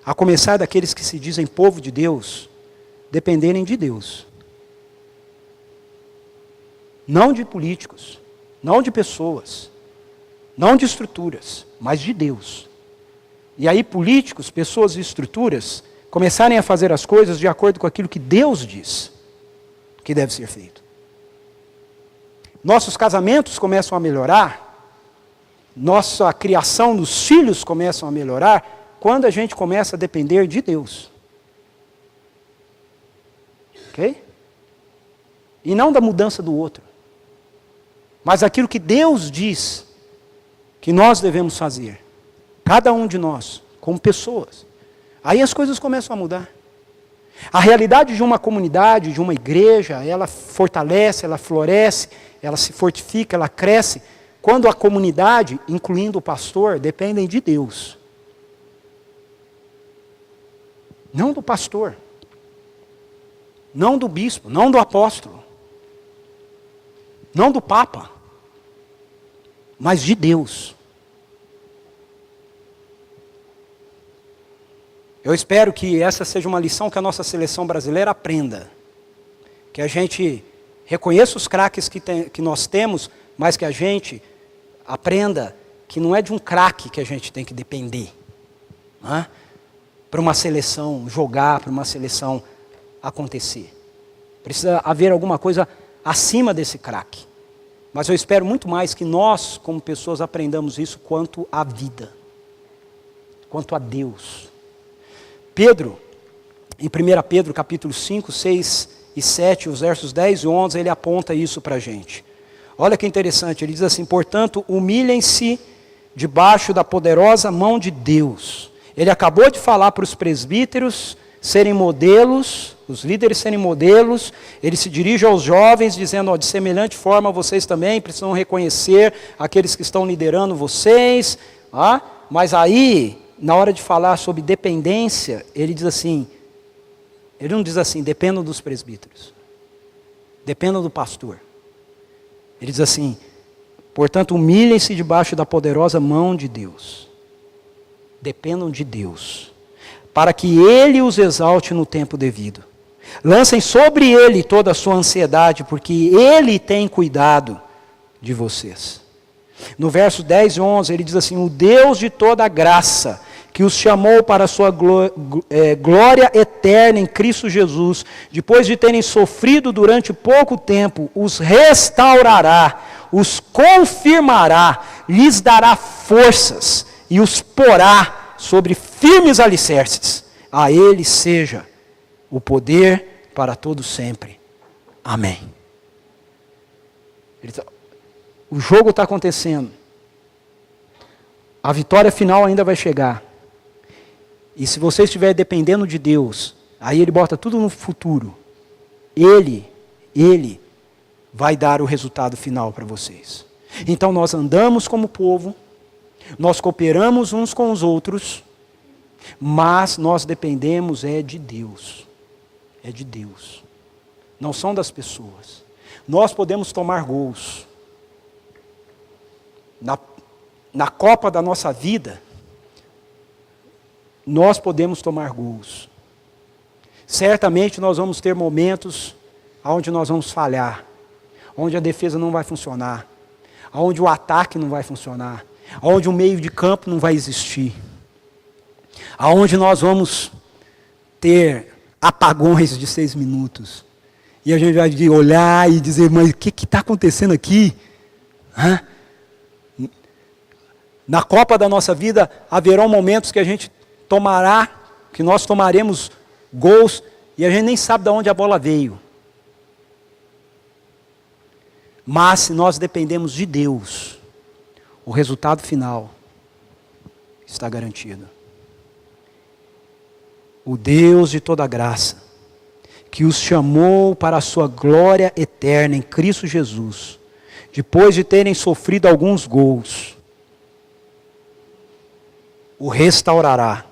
a começar daqueles que se dizem povo de Deus, dependerem de Deus. Não de políticos, não de pessoas, não de estruturas, mas de Deus. E aí políticos, pessoas e estruturas começarem a fazer as coisas de acordo com aquilo que Deus diz que deve ser feito. Nossos casamentos começam a melhorar, nossa criação dos filhos começam a melhorar, quando a gente começa a depender de Deus. Ok? E não da mudança do outro. Mas aquilo que Deus diz que nós devemos fazer. Cada um de nós, como pessoas. Aí as coisas começam a mudar. A realidade de uma comunidade, de uma igreja, ela fortalece, ela floresce, ela se fortifica, ela cresce, quando a comunidade, incluindo o pastor, dependem de Deus. Não do pastor, não do bispo, não do apóstolo, não do papa, mas de Deus. Eu espero que essa seja uma lição que a nossa seleção brasileira aprenda. Que a gente reconheça os craques que nós temos, mas que a gente aprenda que não é de um craque que a gente tem que depender. Não é? Para uma seleção jogar, para uma seleção acontecer. Precisa haver alguma coisa acima desse craque. Mas eu espero muito mais que nós, como pessoas, aprendamos isso quanto à vida. Quanto a Deus. Pedro, em 1 Pedro capítulo 5, 6 e 7, os versos 10 e 11, ele aponta isso para a gente. Olha que interessante, ele diz assim: portanto, humilhem-se debaixo da poderosa mão de Deus. Ele acabou de falar para os presbíteros serem modelos, os líderes serem modelos. Ele se dirige aos jovens dizendo, de semelhante forma vocês também precisam reconhecer aqueles que estão liderando vocês. Mas aí, na hora de falar sobre dependência, ele diz assim, Ele não diz assim, dependam dos presbíteros. Dependam do pastor. Ele diz assim, portanto, humilhem-se debaixo da poderosa mão de Deus. Dependam de Deus, para que Ele os exalte no tempo devido. Lancem sobre Ele toda a sua ansiedade, porque Ele tem cuidado de vocês. No verso 10 e 11, ele diz assim, o Deus de toda graça, que os chamou para a sua glória eterna em Cristo Jesus, depois de terem sofrido durante pouco tempo, os restaurará, os confirmará, lhes dará forças e os porá sobre firmes alicerces. A Ele seja o poder para todo sempre. Amém. O jogo está acontecendo. A vitória final ainda vai chegar. E se você estiver dependendo de Deus, aí Ele bota tudo no futuro. Ele vai dar o resultado final para vocês. Então nós andamos como povo, nós cooperamos uns com os outros, mas nós dependemos de Deus. É de Deus. Não são das pessoas. Nós podemos tomar gols. Na Copa da nossa vida, nós podemos tomar gols. Certamente nós vamos ter momentos onde nós vamos falhar, onde a defesa não vai funcionar, onde o ataque não vai funcionar, onde o meio de campo não vai existir, onde nós vamos ter apagões de 6 minutos. E a gente vai olhar e dizer, mas o que está acontecendo aqui? Na Copa da nossa vida, haverão momentos que a gente que nós tomaremos gols, e a gente nem sabe de onde a bola veio. Mas se nós dependemos de Deus, o resultado final está garantido. O Deus de toda graça, que os chamou para a sua glória eterna em Cristo Jesus, depois de terem sofrido alguns gols, os restaurará,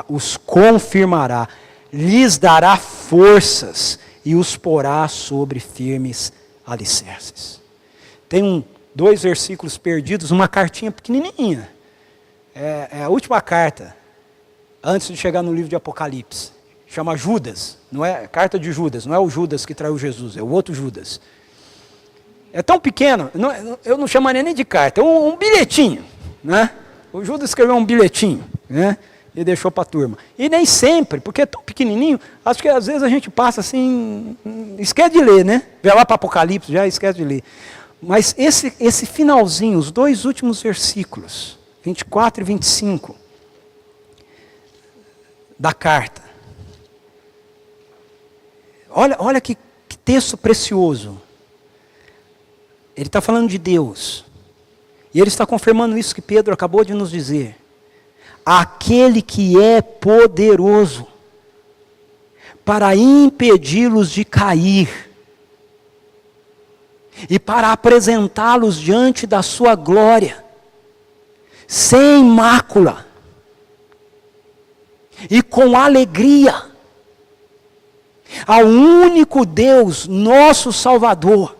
os confirmará, lhes dará forças e os porá sobre firmes alicerces. Tem 2 versículos perdidos, uma cartinha pequenininha. É a última carta, antes de chegar no livro de Apocalipse. Chama Judas, não é? Carta de Judas, não é o Judas que traiu Jesus, é o outro Judas. É tão pequeno, eu não chamaria nem de carta, é um bilhetinho, né? O Judas escreveu um bilhetinho, né? E deixou para a turma. E nem sempre, porque é tão pequenininho, acho que às vezes a gente passa assim, esquece de ler, né? Vê lá para Apocalipse, já esquece de ler. Mas esse finalzinho, os 2 últimos versículos, 24 e 25, da carta. Olha que texto precioso. Ele está falando de Deus. E ele está confirmando isso que Pedro acabou de nos dizer. Aquele que é poderoso para impedi-los de cair e para apresentá-los diante da sua glória, sem mácula e com alegria, ao único Deus, nosso Salvador,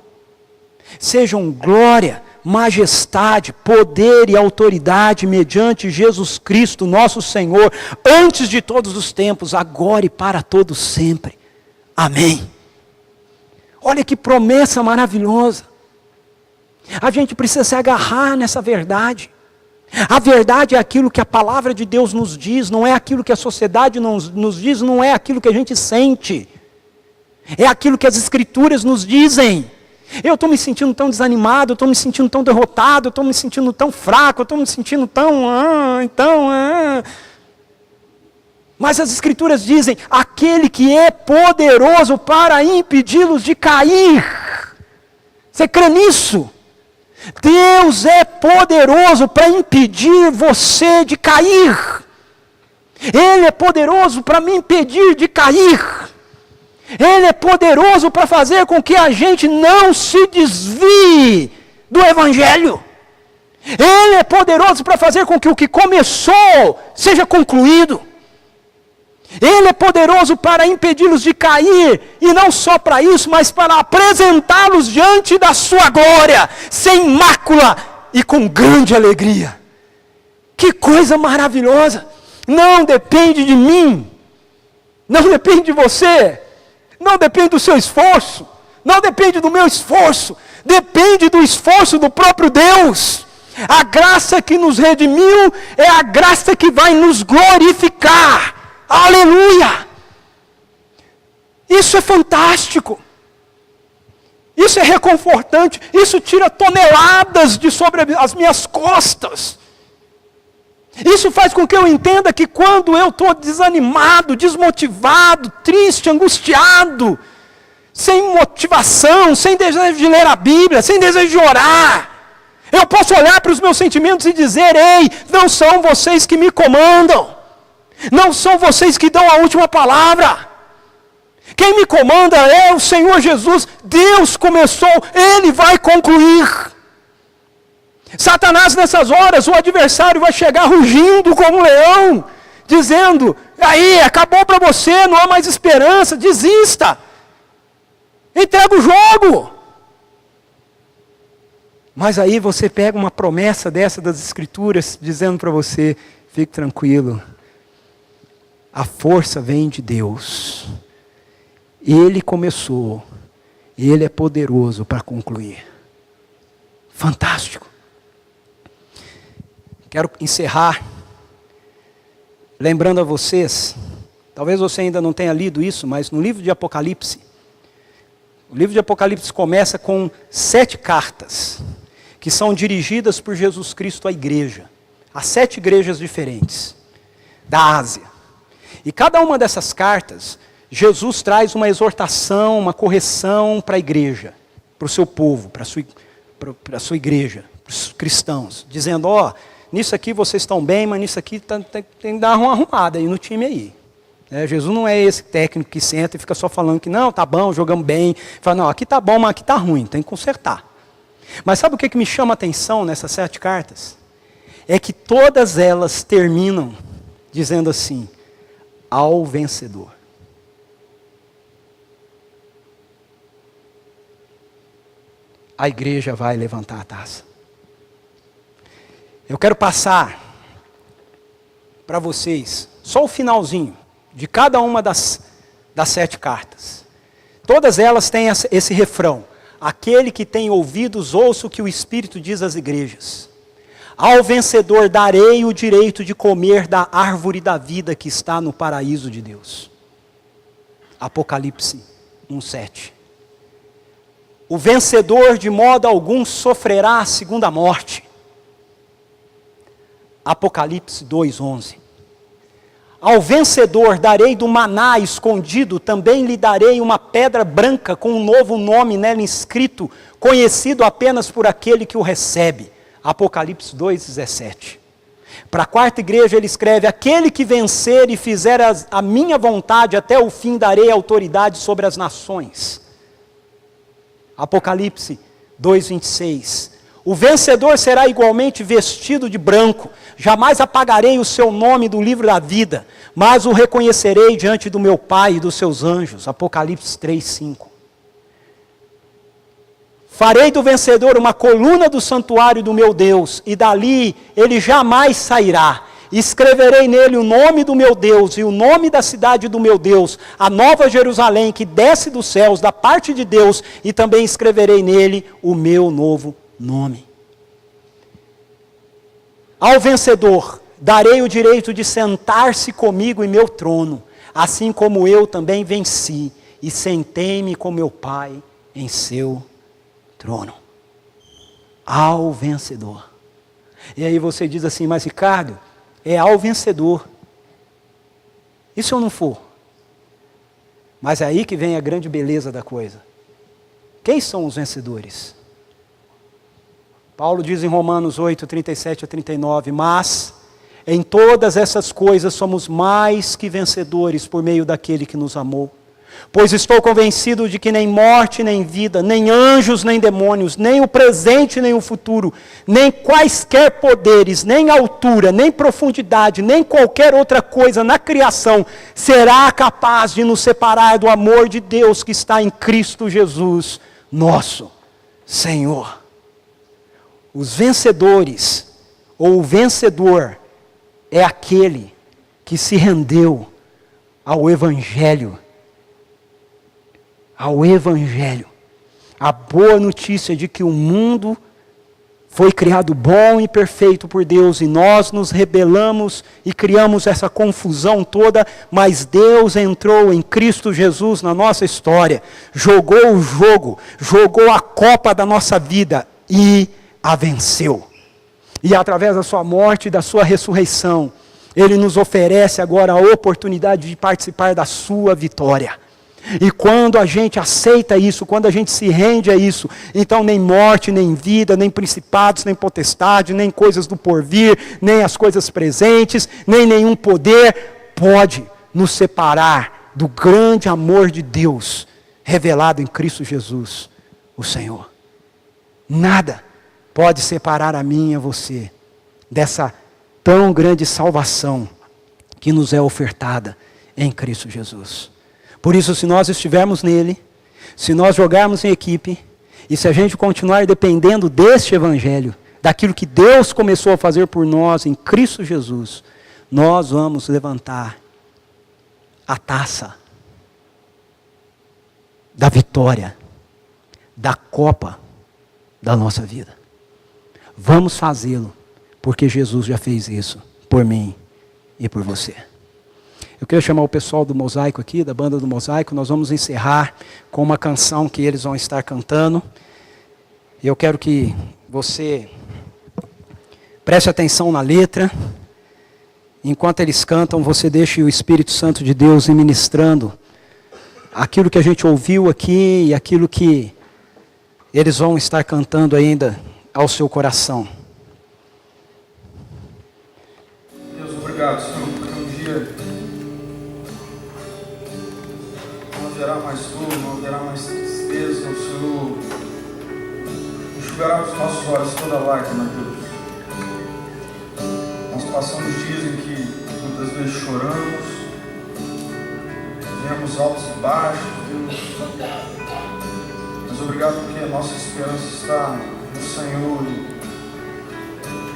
sejam glória, majestade, poder e autoridade mediante Jesus Cristo, nosso Senhor, antes de todos os tempos, agora e para todos sempre. Amém. Olha que promessa maravilhosa. A gente precisa se agarrar nessa verdade. A verdade é aquilo que a palavra de Deus nos diz, não é aquilo que a sociedade nos diz, não é aquilo que a gente sente. É aquilo que as Escrituras nos dizem. Eu estou me sentindo tão desanimado, eu estou me sentindo tão derrotado, eu estou me sentindo tão fraco, eu estou me sentindo tão... Mas as Escrituras dizem, aquele que é poderoso para impedi-los de cair. Você crê nisso? Deus é poderoso para impedir você de cair. Ele é poderoso para me impedir de cair. Ele é poderoso para fazer com que a gente não se desvie do Evangelho. Ele é poderoso para fazer com que o que começou seja concluído. Ele é poderoso para impedi-los de cair, e não só para isso, mas para apresentá-los diante da sua glória, sem mácula e com grande alegria. Que coisa maravilhosa! Não depende de mim, não depende de você, não depende do seu esforço, não depende do meu esforço, depende do esforço do próprio Deus. A graça que nos redimiu é a graça que vai nos glorificar. Aleluia! Isso é fantástico. Isso é reconfortante. Isso tira toneladas de sobre as minhas costas. Isso faz com que eu entenda que quando eu estou desanimado, desmotivado, triste, angustiado, sem motivação, sem desejo de ler a Bíblia, sem desejo de orar, eu posso olhar para os meus sentimentos e dizer: ei, não são vocês que me comandam. Não são vocês que dão a última palavra. Quem me comanda é o Senhor Jesus. Deus começou, Ele vai concluir. Satanás, nessas horas, o adversário vai chegar rugindo como um leão, dizendo: aí, acabou para você, não há mais esperança, desista. Entrega o jogo. Mas aí você pega uma promessa dessa das Escrituras, dizendo para você: fique tranquilo. A força vem de Deus. Ele começou. Ele é poderoso para concluir. Fantástico. Quero encerrar lembrando a vocês, talvez você ainda não tenha lido isso, mas no livro de Apocalipse, o livro de Apocalipse começa com 7 cartas, que são dirigidas por Jesus Cristo à igreja, a 7 igrejas diferentes, da Ásia. E cada uma dessas cartas, Jesus traz uma exortação, uma correção para a igreja, para o seu povo, para a sua igreja, para os cristãos, dizendo: ó, nisso aqui vocês estão bem, mas nisso aqui tem que dar uma arrumada aí no time aí. Jesus não é esse técnico que senta e fica só falando que não, tá bom, jogamos bem. Fala: não, aqui tá bom, mas aqui tá ruim, tem que consertar. Mas sabe o que me chama a atenção nessas 7 cartas? É que todas elas terminam dizendo assim: ao vencedor. A igreja vai levantar a taça. Eu quero passar para vocês só o finalzinho de cada uma das 7 cartas. Todas elas têm esse refrão: aquele que tem ouvidos, ouça o que o Espírito diz às igrejas. Ao vencedor darei o direito de comer da árvore da vida que está no paraíso de Deus. Apocalipse 1:7. O vencedor de modo algum sofrerá a segunda morte. Apocalipse 2:11. Ao vencedor darei do maná escondido, também lhe darei uma pedra branca com um novo nome nela inscrito, conhecido apenas por aquele que o recebe. Apocalipse 2:17. Para a 4ª igreja ele escreve: aquele que vencer e fizer a minha vontade até o fim, darei autoridade sobre as nações. Apocalipse 2:26. O vencedor será igualmente vestido de branco. Jamais apagarei o seu nome do livro da vida, mas o reconhecerei diante do meu Pai e dos seus anjos. Apocalipse 3:5. Farei do vencedor uma coluna do santuário do meu Deus, e dali ele jamais sairá. Escreverei nele o nome do meu Deus e o nome da cidade do meu Deus, a nova Jerusalém que desce dos céus da parte de Deus, e também escreverei nele o meu novo nome. Ao vencedor darei o direito de sentar-se comigo em meu trono, assim como eu também venci e sentei-me com meu Pai em seu trono. Ao vencedor. E aí você diz assim: mas Ricardo, é ao vencedor. E se eu não for? Mas é aí que vem a grande beleza da coisa. Quem são os vencedores? Paulo diz em Romanos 8, 37 a 39, mas em todas essas coisas somos mais que vencedores por meio daquele que nos amou. Pois estou convencido de que nem morte, nem vida, nem anjos, nem demônios, nem o presente, nem o futuro, nem quaisquer poderes, nem altura, nem profundidade, nem qualquer outra coisa na criação será capaz de nos separar do amor de Deus que está em Cristo Jesus, nosso Senhor. Os vencedores, ou o vencedor, é aquele que se rendeu ao Evangelho. Ao Evangelho. A boa notícia de que o mundo foi criado bom e perfeito por Deus, e nós nos rebelamos e criamos essa confusão toda, mas Deus entrou em Cristo Jesus na nossa história, jogou o jogo, jogou a copa da nossa vida e a venceu. E através da sua morte e da sua ressurreição, Ele nos oferece agora a oportunidade de participar da sua vitória. E quando a gente aceita isso, quando a gente se rende a isso, então nem morte, nem vida, nem principados, nem potestade, nem coisas do porvir, nem as coisas presentes, nem nenhum poder pode nos separar do grande amor de Deus revelado em Cristo Jesus, o Senhor. Nada pode separar a mim e a você dessa tão grande salvação que nos é ofertada em Cristo Jesus. Por isso, se nós estivermos nele, se nós jogarmos em equipe, e se a gente continuar dependendo deste Evangelho, daquilo que Deus começou a fazer por nós em Cristo Jesus, nós vamos levantar a taça da vitória, da copa da nossa vida. Vamos fazê-lo, porque Jesus já fez isso por mim e por você. Eu quero chamar o pessoal do Mosaico aqui, da banda do Mosaico. Nós vamos encerrar com uma canção que eles vão estar cantando. Eu quero que você preste atenção na letra. Enquanto eles cantam, você deixe o Espírito Santo de Deus ir ministrando aquilo que a gente ouviu aqui e aquilo que eles vão estar cantando ainda ao seu coração. Deus, obrigado, Senhor, porque um dia não haverá mais dor, não haverá mais tristeza, o Senhor enxugará os nossos olhos toda lágrima, Deus. Nós passamos dias em que muitas vezes choramos, vemos altos e baixos, Deus. Mas obrigado porque a nossa esperança está no Senhor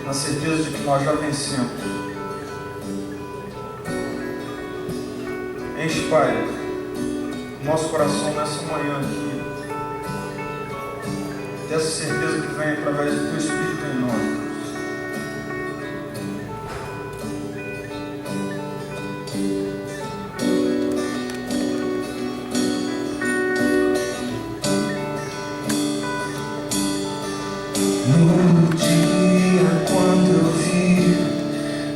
e na certeza de que nós já vencemos. Enche, Pai, nosso coração nessa manhã aqui, dessa certeza que vem através do Teu Espírito em nós. No dia quando eu vi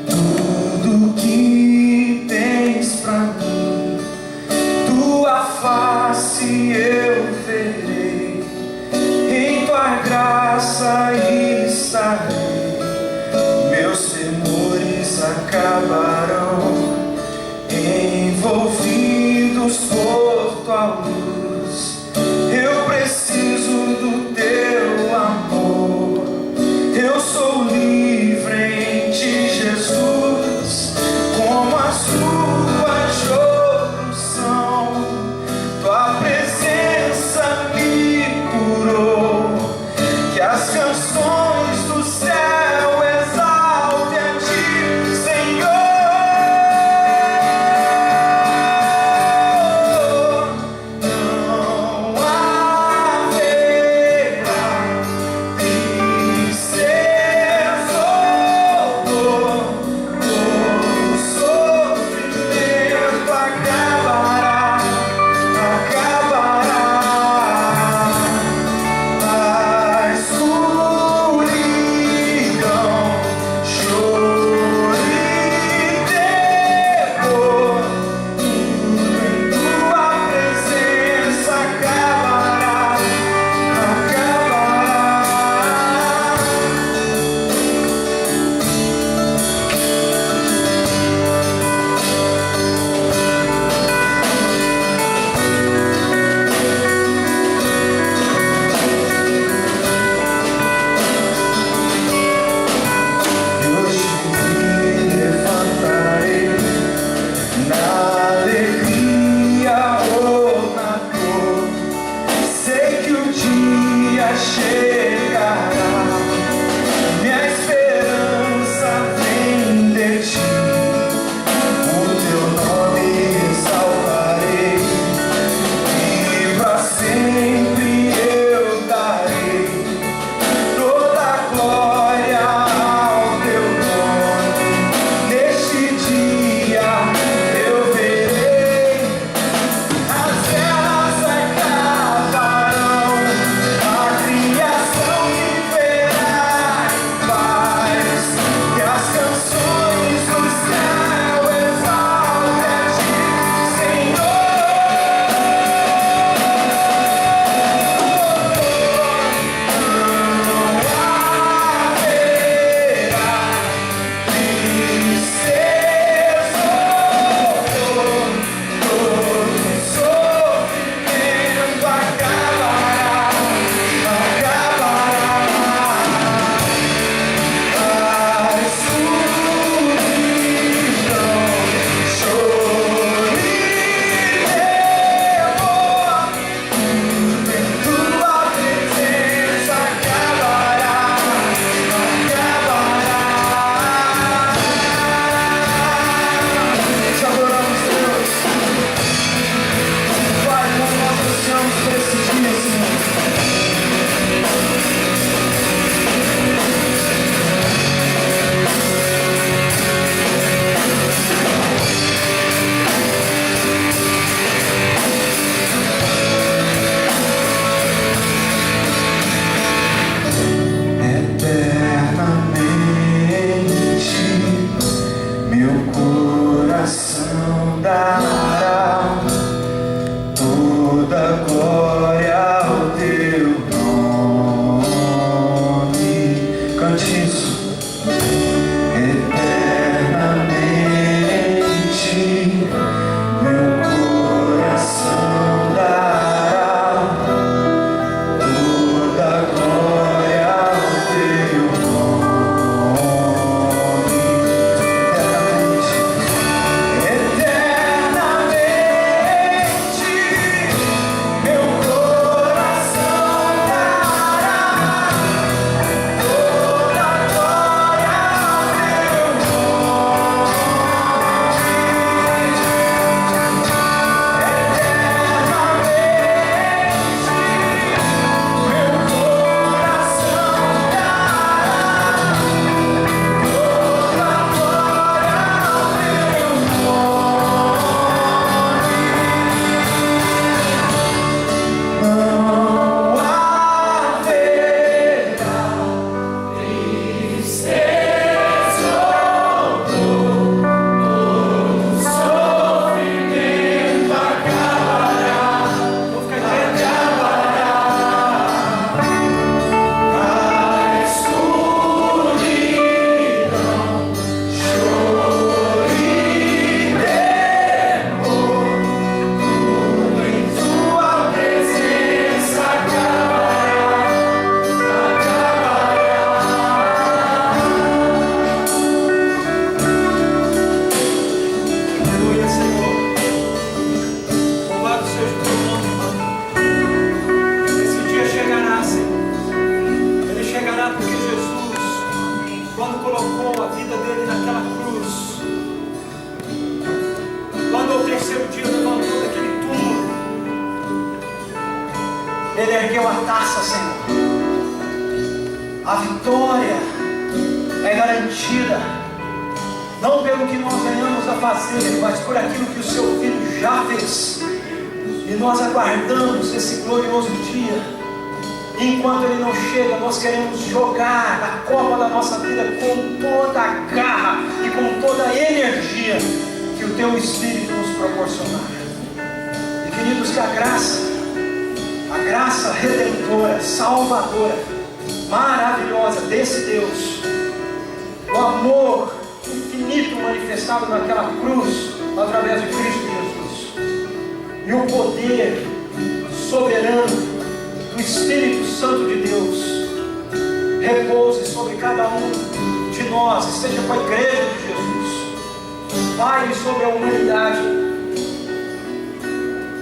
tudo que tens pra mim, tua face eu verei, em tua graça e alegria ou na dor, sei que o dia chegará. Minha esperança vem de ti, o teu nome salvarei, e pra sempre eu darei toda a glória ao teu nome. Neste dia eu verei as guerras acabarão, a criação viverá em paz, e as canções do céu exaltem a ti, Senhor. Meu coração dará toda glória ao teu nome. Cante isso. Eternamente, meu coração dará toda glória ao teu nome. Ele ergueu a taça, Senhor. A vitória é garantida, não pelo que nós venhamos a fazer, mas por aquilo que o seu Filho já fez. E nós aguardamos esse glorioso dia. E enquanto ele não chega, nós queremos jogar a copa da nossa vida com toda a garra e com toda a energia que o teu Espírito nos proporcionar. E queridos, que a graça redentora, salvadora, maravilhosa desse Deus, o amor infinito manifestado naquela cruz através de Cristo Jesus, e o poder soberano do Espírito Santo de Deus repouse sobre cada um de nós, e seja com a igreja de Jesus, espalhe sobre a humanidade,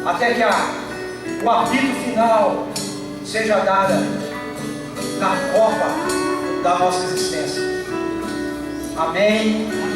até que o apito final seja dada na copa da nossa existência. Amém.